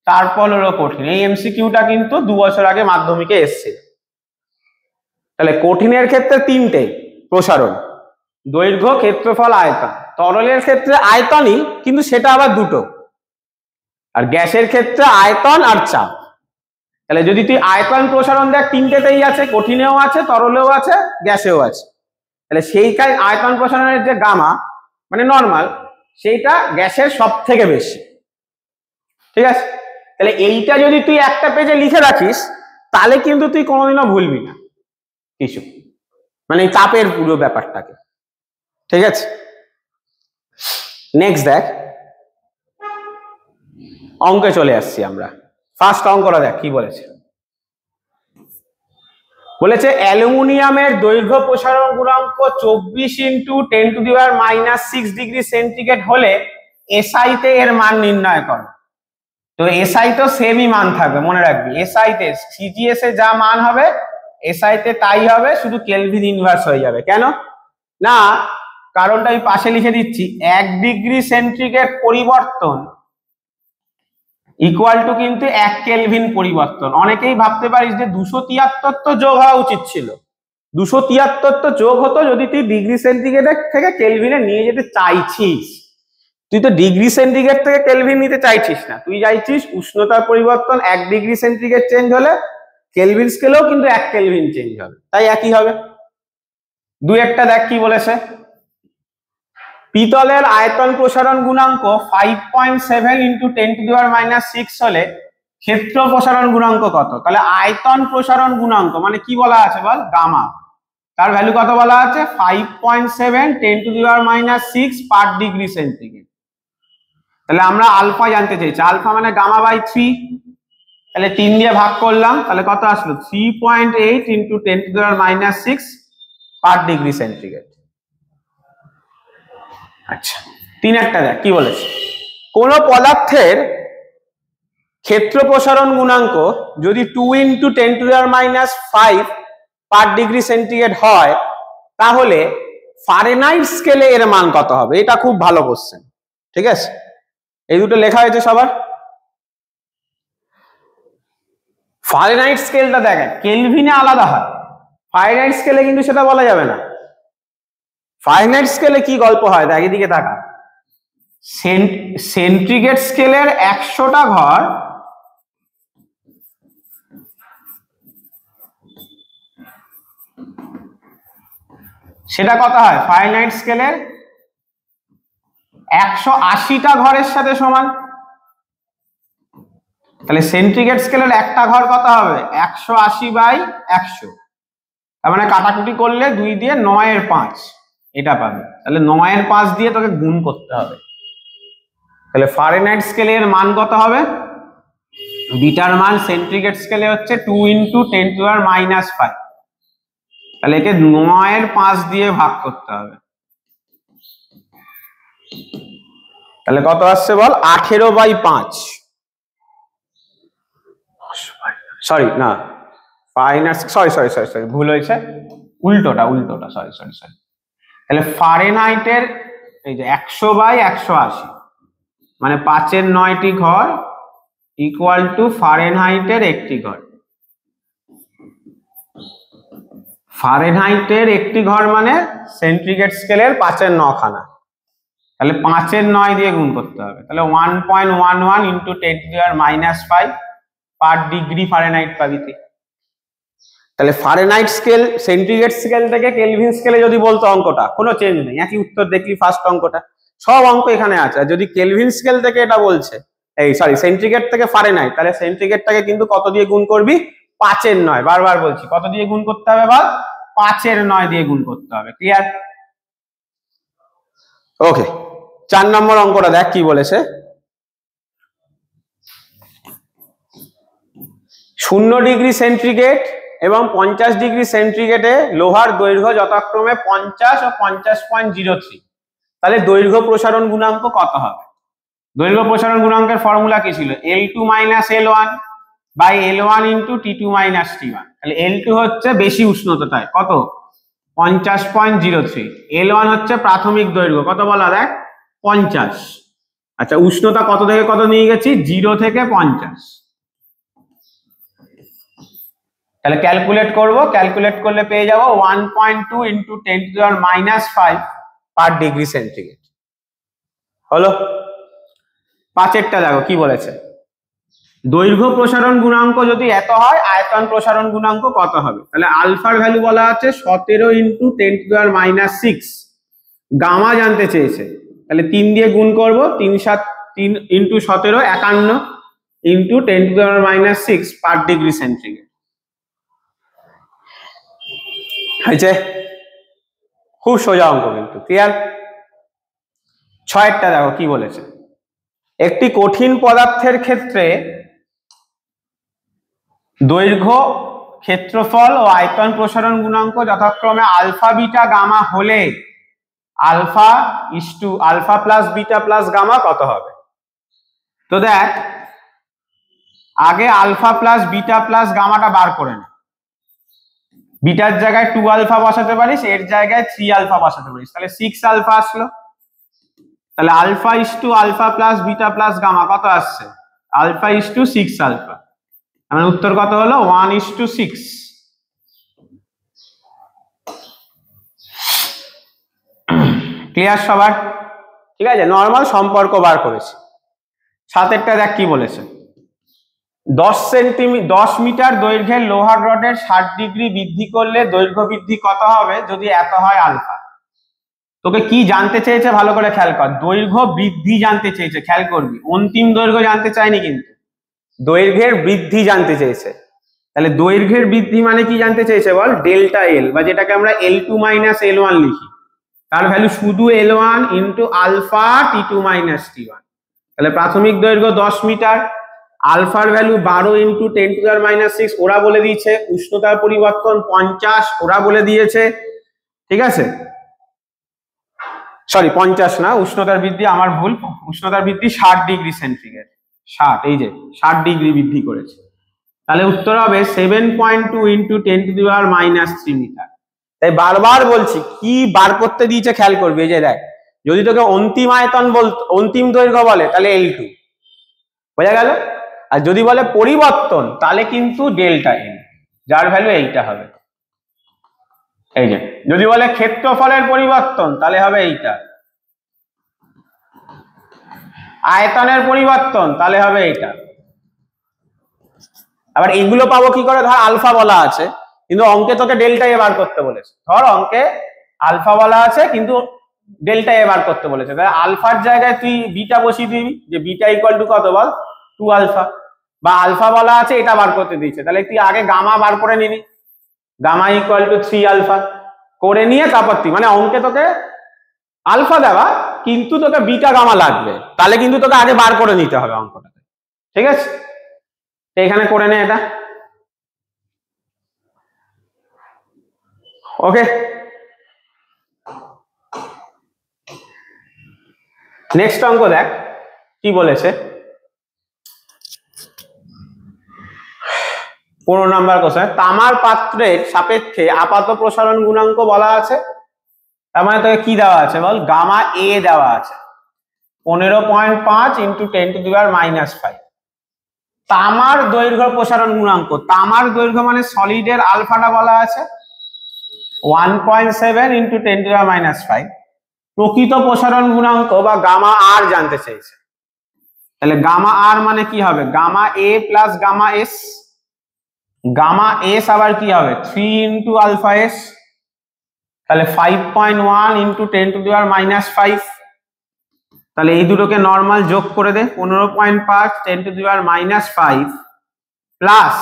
Speaker 1: তারপর হলো কঠিন। এই এমসিকিউটা কিন্তু 2 বছর আগে মাধ্যমিকে এসছে। তাহলে কঠিনের ক্ষেত্রে 3টে প্রসারণ, দৈর্ঘ্য, ক্ষেত্রফল, আয়তন। তরলের ক্ষেত্রে আয়তনই, কিন্তু সেটা আবার দুটো। আর গ্যাসের ক্ষেত্রে আয়তন আর চাপ। তাহলে যদি তুই আয়তন প্রসারণ দেখ, 3টেতেই আছে, কঠিনেও আছে, তরলেও আছে, গ্যাসেও আছে। তাহলে সেইটাই আয়তন প্রসারণের যে গামা মানে নর্মাল, সেইটা গ্যাসের সব থেকে বেশি। ঠিক আছে? তাহলে এইটা যদি তুই একটা পেজে লিখে রাখিস তাহলে কিন্তু তুই কোনোদিনও ভুলবি না কিছু, মানে চাপের পুরো ব্যাপারটাকে। ঠিক আছে, নেক্সট দেখ, অঙ্কে চলে আসছি আমরা। ফার্স্ট অঙ্কটা দেখ কি বলেছে। বলেছে অ্যালুমিনিয়ামের দৈর্ঘ্য প্রসারণ গুণাঙ্ক 24 × 10⁻⁶ ডিগ্রি সেন্টিগ্রেড হলে এসআই তে এর মান নির্ণয় করো। তো এসআই তো সেমই মান থাকবে, মনে রাখবি। এসআই তে সিজিএস এ যা মান হবে এসআই তে তাই হবে, শুধু কেলভিন ইনভার্স হয়ে যাবে। কেন না? কারণটা আমি পাশে লিখে দিচ্ছি। 1 ডিগ্রি সেন্টিগ্রেড পরিবর্তন ইকুয়াল টু কিন্তু 1 কেলভিন পরিবর্তন। অনেকেই ভাবতে পারিস যে 273 তো যোগ হওয়া উচিত ছিল। 273 তো যোগ হতো যদি তুই ডিগ্রি সেন্টিগ্রেড থেকে কেলভিনে নিয়ে যেতে চাইছিস। তুই তো ডিগ্রি সেন্টিগ্রেড থেকে কেলভিন নিতে চাইছিস না, তুই চাইছিস উষ্ণতার পরিবর্তন 1 ডিগ্রি সেন্টিগ্রেড চেঞ্জ হলে কেলভিন স্কেলেও কিন্তু 1 কেলভিন চেঞ্জ হবে, তাই একই হবে। 2 একটা দেখ কি বলেছে। পিতলের আয়তন প্রসারণ গুণাঙ্ক 5.7 × 10⁻⁶ হলে ক্ষেত্র প্রসারণ গুণাঙ্ক কত? তাহলে আয়তন প্রসারণ গুণাঙ্ক মানে কি বলা আছে বল? গামা। তার ভ্যালু কত বলা আছে? 5.7 × 10⁻⁶ পার ডিগ্রি সেন্টিগ্রেড। তাহলে আমরা আলফা জানতে চাইছি, আলফা মানে গামা বাই 3। তাহলে 3 দিয়ে ভাগ করলাম, তাহলে কত আসলো? 3.8 × 10⁻⁶ পার ডিগ্রি সেন্টিগ্রেড। আচ্ছা 3 দেখ কি বলেছে, কোন পদার্থের ক্ষেত্র প্রসারণ গুণাঙ্ক যদি 2 × 10⁻⁵ পার ডিগ্রি সেন্টিগ্রেড হয় তাহলে ফারেনহাইট স্কেলে এর মান কত হবে? এটা খুব ভালো কোশ্চেন, ঠিক আছে? এই দুটো লেখা হয়েছে সবার। ফারেনহাইট স্কেলটা দেখেন কেলভিনে আলাদা হয়, ফারেনহাইট স্কেলে কিন্তু সেটা বলা যাবে না। ফারেনহাইট স্কেলে কি গল্প হয় দেখ, এদিকে তাকা। সেন্টিগ্রেড স্কেলের 100টা ঘর সেটা কত হয় ফারেনহাইট স্কেলের 180টা ঘরের সাথে সমান। তাহলে সেন্টিগ্রেড স্কেলের একটা ঘর কত হবে 180/100, তার মানে কাটাকুটি করলে 2 দিয়ে 9/5 এটা পাবে। তাহলে 9/5 দিয়ে তোকে গুণ করতে হবে। তাহলে ফারেনহাইট স্কেলের মান কত হবে? বিটার মান সেন্টিগ্রেড স্কেলে হচ্ছে 2 × 10⁻⁵, তাহলে একে 9/5 দিয়ে ভাগ করতে হবে। তাহলে কত আসছে বল? 18/5। সরি না সরি ভুল হয়েছে, উল্টোটা সরি। তাহলে ফারেনহাইটের এই যে 100/180 মানে 5-এর 9টি ঘর ইকুয়াল টু ফারেনহাইটের 1টি ঘর। ফারেনহাইটের 1টি ঘর মানে সেন্টিগ্রেড স্কেলের 5-এর 9খানা। তাহলে 5-এর 9 দিয়ে গুণ করতে হবে। তাহলে 1.11 × 10⁻⁵ পার ডিগ্রি ফারেনহাইট পাবি। তাহলে ফারেনহাইট স্কেল সেন্টিগ্রেড স্কেল থেকে কেলভিন স্কেলে যদি বলতো অঙ্কটা কোনো চেঞ্জ নেই, একই উত্তর দেখলি ফার্স্ট অঙ্কটা, সব অঙ্ক এখানে আছে। আর যদি কেলভিন স্কেল থেকে এটা বলছে সেন্টিগ্রেড থেকে ফারেনহাইট, তাহলে সেন্টিগ্রেডটাকে কিন্তু কত দিয়ে গুণ করবি? 5-এর 9, বারবার বলছি কত দিয়ে গুণ করতে হবে বল? 5-এর 9 দিয়ে গুণ করতে হবে। ক্লিয়ার? ওকে, 4 নম্বর অঙ্কটা দেখ কি বলেছে। 0 ডিগ্রি সেন্টিগ্রেড এবং 50 ডিগ্রি সেন্টিগ্রেডে লোহার দৈর্ঘ্য যথাক্রমে 50 ও 50.03, তাহলে দৈর্ঘ্য প্রসারণ গুণাঙ্ক কত হবে? দৈর্ঘ্য প্রসারণ গুণাঙ্কের ফর্মুলা কি ছিল? L2 - L1 L1 × T2 - T1। তাহলে L2 হচ্ছে বেশি উষ্ণতায় কত? 50.03। L1 হচ্ছে প্রাথমিক দৈর্ঘ্য কত বলা দেখ? 50। আচ্ছা উষ্ণতা কত থেকে কত নিয়ে গেছি? 0 থেকে 50। তাহলে ক্যালকুলেট করব, ক্যালকুলেট করলে পেয়ে যাব 1.2 × 10⁻⁵ পার ডিগ্রি সেন্টিগ্রেড। হলো? 5-এরটা দেখো কি বলেছে, দৈর্ঘ্য প্রসারণ গুণাঙ্ক যদি এত হয় আয়তন প্রসারণ গুণাঙ্ক কত হবে? তাহলে আলফার ভ্যালু বলা আছে 17 × 10⁻�6, গামা জানতে চেয়েছে। তাহলে 3 দিয়ে গুণ করব, 3 × 17 51 × 10⁻�6 পার ডিগ্রি সেন্টিগ্রেড হয়েছে। খুব সোজা অঙ্ক কিন্তু। ক্লিয়ার? 6-এরটা দেখো কি বলেছে, একটি কঠিন পদার্থের ক্ষেত্রে দৈর্ঘ্য, ক্ষেত্রফল ও আয়তন প্রসারণ গুণাঙ্ক যথাক্রমে আলফা বিটা গামা হলে alpha plus beta plus gamma কত হবে? তো দেখ আগে আলফা প্লাস বিটা প্লাস গামাটা বার করে নে। বিটার জায়গায় 2 আলফা বসাতে পারিস, এর জায়গায় 3 আলফা বসাতে পারিস, তাহলে 6 আলফা আসলো। তাহলে alpha plus beta plus gamma কত আসছে? Alpha 6 alpha. আমার উত্তর কত হলো? 1:6। ক্লিয়ার সবার? ঠিক আছে, নর্মাল সম্পর্ক বার করেছি। 7-এরটা দেখ কি বলেছে, 10 মিটার দৈর্ঘ্যের লোহার রডের 60 ডিগ্রি বৃদ্ধি করলে দৈর্ঘ্য বৃদ্ধি কত হবে যদি এত হয় আলফা? তোকে কি জানতে চেয়েছে ভালো করে খেয়াল কর, দৈর্ঘ্য বৃদ্ধি জানতে চেয়েছে, খেয়াল করবি, অন্তিম দৈর্ঘ্য জানতে চায়নি কিন্তু, দৈর্ঘ্যের বৃদ্ধি জানতে চেয়েছে। তাহলে দৈর্ঘ্যের বৃদ্ধি মানে কি জানতে চেয়েছে বল? ডেল্টা এল, বা যেটাকে আমরা L2 - L1 লিখি, তার ভ্যালু শুধু L1 × আলফা T2 - T1। তাহলে প্রাথমিক দৈর্ঘ্য 10 মিটার, আলফার ভ্যালু 12 × 10⁻�6 ওরা বলে দিয়েছে, উষ্ণতার পরিবর্তন 50 ওরা বলে দিয়েছে। ঠিক আছে, সরি 50 না, উষ্ণতার বৃদ্ধি আমার ভুল, উষ্ণতার বৃদ্ধি 60 ডিগ্রি সেন্টিগ্রেড, 60, এই যে 60 ডিগ্রি বৃদ্ধি করেছে। তাহলে উত্তর হবে 7.2 ইন্টু 10⁻³ মিটার। তাই বারবার বলছি কি বার করতে দিয়েছে খেয়াল করবি, এই যে দেখ, যদি তোকে অন্তিম আয়তন অন্তিম দৈর্ঘ্য বলে তাহলে L2, বোঝা গেল? আর যদি বলে পরিবর্তন তাহলে কিন্তু ডেল্টা এন, যার ভ্যালু এইটা হবে। এই যে যদি বলে ক্ষেত্রফলের পরিবর্তন তাহলে হবে এইটা, আয়তনের পরিবর্তন তাহলে হবে এইটা। আবার এগুলো পাবো কি করে, ধর আলফা বলা আছে কিন্তু অঙ্কে তোকে ডেল্টা এ বার করতে বলেছে, ধর অঙ্কে আলফা বলা আছে কিন্তু ডেল্টা এ বার করতে বলেছে, তাহলে আলফার জায়গায় তুই বিটা বসিয়ে দিবি, যে বিটা ইকুয়াল টু কত বল, 2 আলফা। বা আলফা বলা আছে এটা বার করতে দিয়েছে, তাহলে তুই আগে গামা বার করে নিবি, গামা ইকুয়াল টু 3 আলফা করে নিয়ে তারপর তুই, মানে অঙ্কে তোকে আলফা দেওয়া কিন্তু তোকে বিটা গামা লাগবে, তাহলে কিন্তু তোকে আগে বার করে নিতে হবে অঙ্কটাতে, ঠিক আছে? এখানে করে নে এটা, ওকে। নেক্সট অঙ্ক দেখ কি বলেছে, 15 নাম্বার কোশ্চেন। তামার পাত্রের সাপেক্ষে আপাত প্রসারণ গুণাঙ্ক বলা আছে, তার মানে তোকে কি দেওয়া আছে বল, গামা এ দেওয়া আছে 15.5 ইন্টু 10⁻⁵। তামার দৈর্ঘ্য প্রসারণ গুণাঙ্ক, তামার দৈর্ঘ্য মানে সলিডের আলফাটা বলা আছে 1.7 ইন্টু 10⁻⁵। প্রকৃত প্রসারণ গুণাঙ্ক বা গামা আর জানতে চাইছে, তাহলে গামা আর মানে কি হবে, গামা এ plus gamma s, gamma s আবার কি হবে 3 ইন্টু আলফা এস, তাহলে 5.1 ইন্টু 10⁻⁵। তাহলে এই দুটোকে নর্মাল যোগ করে দে, 15.5 10⁻⁵ প্লাস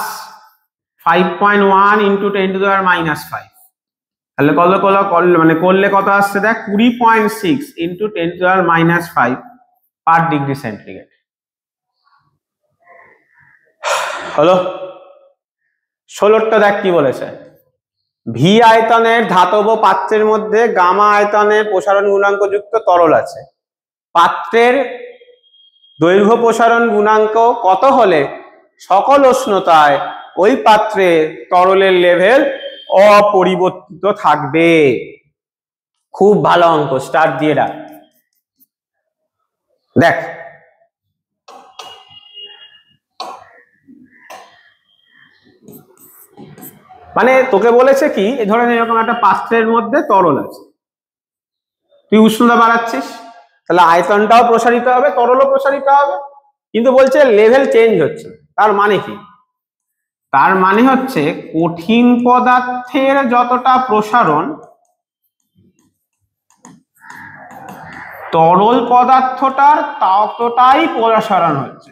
Speaker 1: 5.1 ইন্টু 10⁻⁵, তাহলে কত করলে মানে করলে কত আসছে দেখ, 20.6 ইন্টু 10⁻⁵ পার ডিগ্রি সেন্টিগ্রেড হলো। 16টা দেখ কি বলেছে, ভি আয়তনের ধাতব পাত্রের মধ্যে গামা আয়তনের প্রসারণ গুণাঙ্ক যুক্ত তরল আছে, পাত্রের দৈর্ঘ্য প্রসারণ গুণাঙ্ক কত হলে সকল উষ্ণতায় ওই পাত্রে তরলের লেভেল অপরিবর্তিত থাকবে। খুব ভালো অঙ্ক, স্টার্ট দিয়ে রাখ। দেখ মানে তোকে বলেছে কি, ধরেন এরকম একটা পাত্রের মধ্যে তরল আছে, তুই উষ্ণতা বাড়াচ্ছিস, তাহলে আয়তনটাও প্রসারিত হবে, তরলও প্রসারিত হবে, কিন্তু বলছে লেভেল চেঞ্জ হচ্ছে। তার মানে কি, তার মানে হচ্ছে কঠিন পদার্থের যতটা প্রসারণ তরল পদার্থটার ততটাই প্রসারণ হচ্ছে,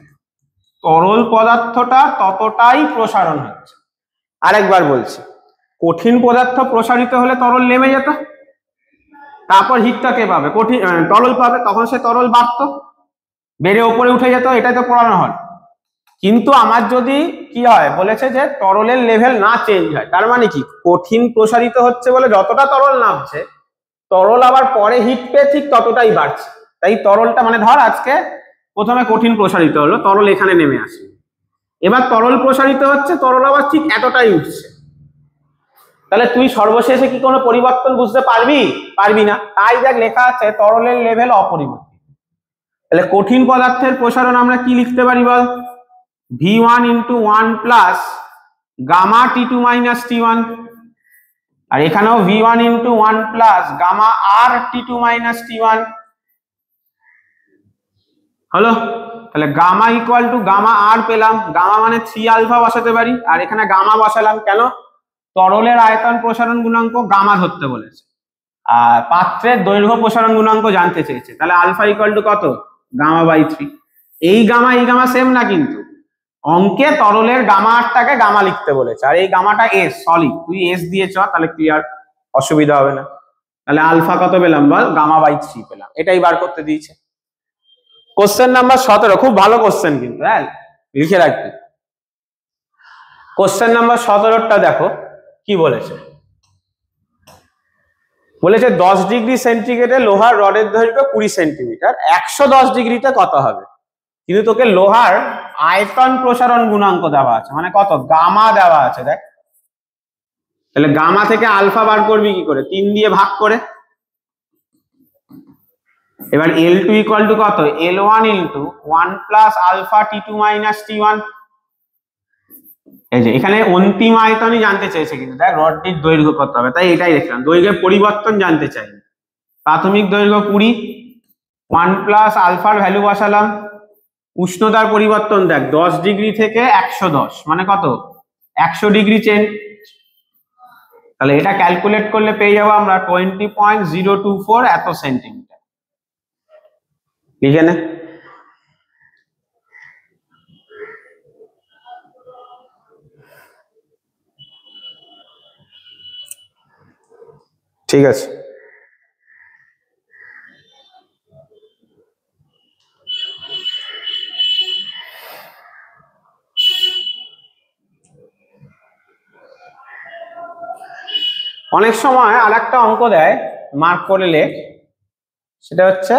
Speaker 1: তরল পদার্থটা ততটাই প্রসারণ হচ্ছে। আরেকবার বলছি, কঠিন পদার্থ প্রসারিত হলে তরল নেমে যেত, তারপর হিটটা কে পাবে, কঠিন তরল পাবে, তখন সে তরল বাড়তো, বেড়ে ওপরে উঠে যেত, এটাই তো পড়ানো হয়। কিন্তু আমার যদি কি হয় বলেছে যে তরলের লেভেল না চেঞ্জ হয়, তার মানে কি কঠিন প্রসারিত হচ্ছে বলে যতটা তরল নামছে, তরল আবার পরে হিট পেয়ে ঠিক ততটাই বাড়ছে। তাই তরলটা মানে ধর আজকে প্রথমে কঠিন প্রসারিত হলো, তরল এখানে নেমে আসে, এবার তরল প্রসারিত হচ্ছে, তরল আবার ঠিক এতটাই উঠছে, তাহলে তুই সর্বশেষে কি কোনো পরিবর্তন বুঝতে পারবি? পারবি না। তাই দেখ লেখা আছে তরলের লেভেল অপরিবর্তিত। তাহলে কঠিন পদার্থের প্রসারণ আমরা কি লিখতে পারি বল, V1 into 1 plus gamma T2 minus T1, আর এখানেও V1 into 1 plus gamma R T2 minus T1 হলো। তাহলে gamma equal to gamma R পেলাম, গামা মানে 3 আলফা বসাতে পারি, আর এখানে গামা বসালাম কেন, তরলের আয়তন প্রসারণ গুণাঙ্ক গামা ধরতে বলেছে, আর পাত্রের দৈর্ঘ্য প্রসারণ গুণাঙ্ক জানতে চেয়েছে, তাহলে আলফা ইকুয়াল টু কত, গামা বাই 3। এই গামা সেম না, কিন্তু অঙ্কে তরলের গামা আরটাকে গামা লিখতে বলেছে, আর এই গামাটা এস সলিড, তুই এস দিয়েছ, তাহলে ক্লিয়ার, অসুবিধা হবে না। তাহলে আলফা কত পেলাম বল, গামা বাই 3 পেলাম, এটাই বার করতে দিয়েছে। কোশ্চেন নাম্বার 17, খুব ভালো কোশ্চেন কিন্তু, হ্যাঁ লিখে রাখবি। কোশ্চেন নাম্বার 17টা দেখো কি বলেছে, বলেছে 10 ডিগ্রি সেন্টিগ্রেডে লোহার রডের দৈর্ঘ্য 20 সেন্টিমিটার, 110 ডিগ্রিতে কত হবে? কিন্তু তোকে লোহার আয়তন প্রসারণ গুণাঙ্ক দেওয়া আছে, মানে কত, গামা দেওয়া আছে। দেখ তাহলে গামা থেকে আলফা বার করবি কি করে? 3 দিয়ে ভাগ করে। এবার L2 ইকুয়াল টু কত? L1 into 1 plus alpha T2 minus T1। এই যে এখানে অন্তিম আয়তনই জানতে চাইছে, কিন্তু দেখ রডটির দৈর্ঘ্য কত হবে, তাই এটাই দেখলাম, দৈর্ঘ্যের পরিবর্তন জানতে চাই। প্রাথমিক দৈর্ঘ্য 20, 1 প্লাস আলফার ভ্যালু বসালাম, উষ্ণতার পরিবর্তন দেখ 10 ডিগ্রি থেকে 110, মানে কত, 100 ডিগ্রি চেঞ্জ। তাহলে এটা ক্যালকুলেট করলে পেয়ে যাবো আমরা 20.024 এত সেন্টিমিটার। লিখে নে। ঠিক আছে, অনেক সময় আর একটা অঙ্ক দেয়, মার্ক করে লেখ, সেটা হচ্ছে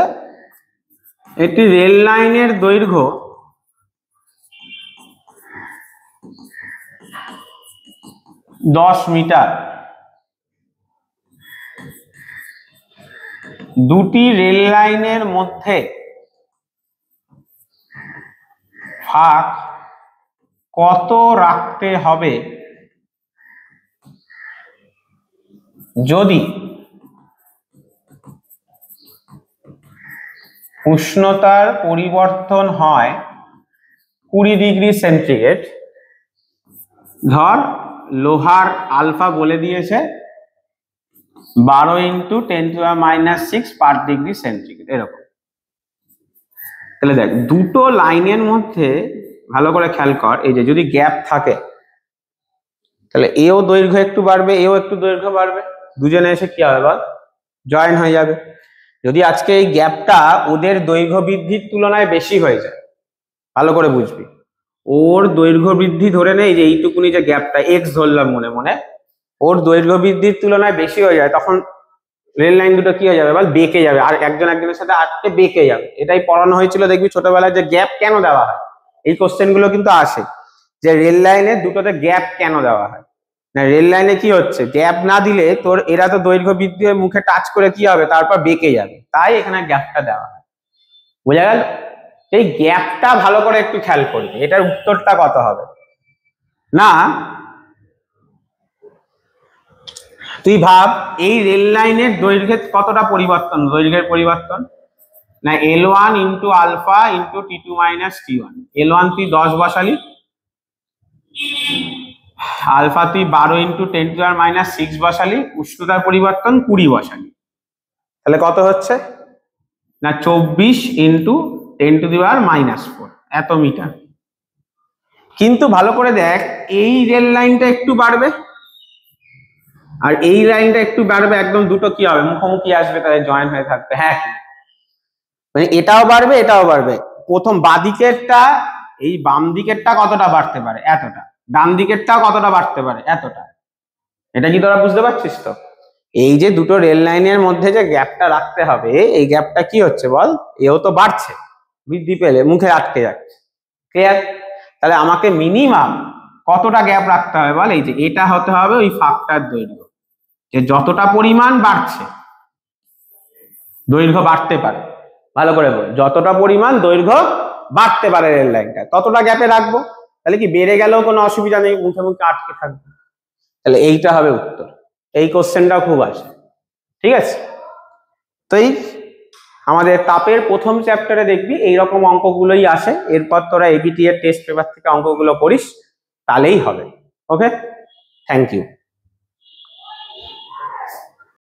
Speaker 1: একটি রেল লাইনের দৈর্ঘ্য 10 মিটার, দুটি রেল লাইনের মধ্যে ফাঁক কত রাখতে হবে যদি উষ্ণতার পরিবর্তন হয় 20 ডিগ্রি সেন্টিগ্রেড। ধর লোহার আলফা বলে দিয়েছে 12 ইন্টু 10⁻⁻6 পার ডিগ্রি সেন্টিগ্রেড, এরকম। তাহলে দেখ দুটো লাইনের মধ্যে ভালো করে খেয়াল কর, এই যে যদি গ্যাপ থাকে তাহলে এও দৈর্ঘ্য একটু বাড়বে, এও একটু দৈর্ঘ্য বাড়বে, দুজনে এসে কি হবে বল, জয়েন হয়ে যাবে। যদি আজকে এই গ্যাপটা ওদের দৈর্ঘ্য বৃদ্ধির তুলনায় বেশি হয়ে যায়, ভালো করে বুঝবি, ওর দৈর্ঘ্য বৃদ্ধি ধরে নেই যে এইটুকুনি যে গ্যাপটা এক্স ধরলাম মনে মনে, ওর দৈর্ঘ্য বৃদ্ধির তুলনায় বেশি হয়ে যায়, তখন রেল লাইন দুটো কি হয়ে যাবে বল, বেঁকে যাবে, আর একজন একজনের সাথে আটকে বেঁকে যাবে। এটাই পড়ানো হয়েছিল দেখবি ছোটবেলায়, যে গ্যাপ কেন দেওয়া হয়, এই কোশ্চেন গুলো কিন্তু আসে, যে রেল লাইনে দুটোতে গ্যাপ কেন দেওয়া হয়। না, রেল লাইনে কি হচ্ছে, গ্যাপ না দিলে তোর এরা তো দৈর্ঘ্য বৃদ্ধি হয়ে মুখে টাচ করে কি হবে, তারপর বেঁকে যাবে, তাই এখানে গ্যাপটা দেওয়া হয়। বোঝা গেল? এই গ্যাপটা ভালো করে একটু খেয়াল করবি, এটার উত্তরটা কত হবে। না তুই ভাব এই রেল লাইনের দৈর্ঘ্যের কতটা পরিবর্তন, দৈর্ঘ্যের পরিবর্তন, না L1 into alpha into T2 minus T1। L1 তুই 10 বসালি, আলফা তুই 12 ইন্টু 10⁻⁻6 বসালি, উষ্ণতার পরিবর্তন 20 বসালি, তাহলে কত হচ্ছে না 24 ইন্টু 10⁻⁻4 এত মিটার। কিন্তু ভালো করে দেখ, এই রেল লাইনটা একটু বাড়বে আর এই লাইনটা একটু বাড়বে, একদম দুটো কি হবে, মুখোমুখি আসবে, তাদের জয়েন হয়ে থাকবে। হ্যাঁ, মানে এটাও বাড়বে এটাও বাড়বে। প্রথম বাঁদিকেরটা, এই বাম দিকেরটা কতটা বাড়তে পারে, এতটা, ডান দিকেরটাও কতটা বাড়তে পারে, এতটা। এটা কি তোরা বুঝতে পারছিস তো? এই যে দুটো রেল লাইনের মধ্যে যে গ্যাপটা রাখতে হবে, এই গ্যাপটা কি হচ্ছে বল, এও তো বাড়ছে, বৃদ্ধি পেলে মুখে আটকে যাচ্ছে। ক্লিয়ার? তাহলে আমাকে মিনিমাম কতটা গ্যাপ রাখতে হবে বল, এই যে এটা হতে হবে ওই ফাঁকটার দৈর্ঘ্য, যে যতটা পরিমাণ বাড়ছে দৈর্ঘ্য বাড়তে পারে, ভালো করে বল, যতটা পরিমাণ দৈর্ঘ্য বাড়তে পারে রেল লাইনটা ততটা গ্যাপে রাখবো, তাহলে কি বেড়ে গেলেও কোনো অসুবিধা নেই, মুখে মুখে আটকে থাকবে। তাহলে এইটা হবে উত্তর। এই কোশ্চেনটাও খুব আসে, ঠিক আছে? তো এই আমাদের তাপের প্রথম চ্যাপ্টারে দেখবি এইরকম অঙ্কগুলোই আসে, এরপর তোরা এবিটি এর টেস্ট পেপার থেকে অঙ্কগুলো করিস, তাহলেই হবে। ওকে, থ্যাংক ইউ।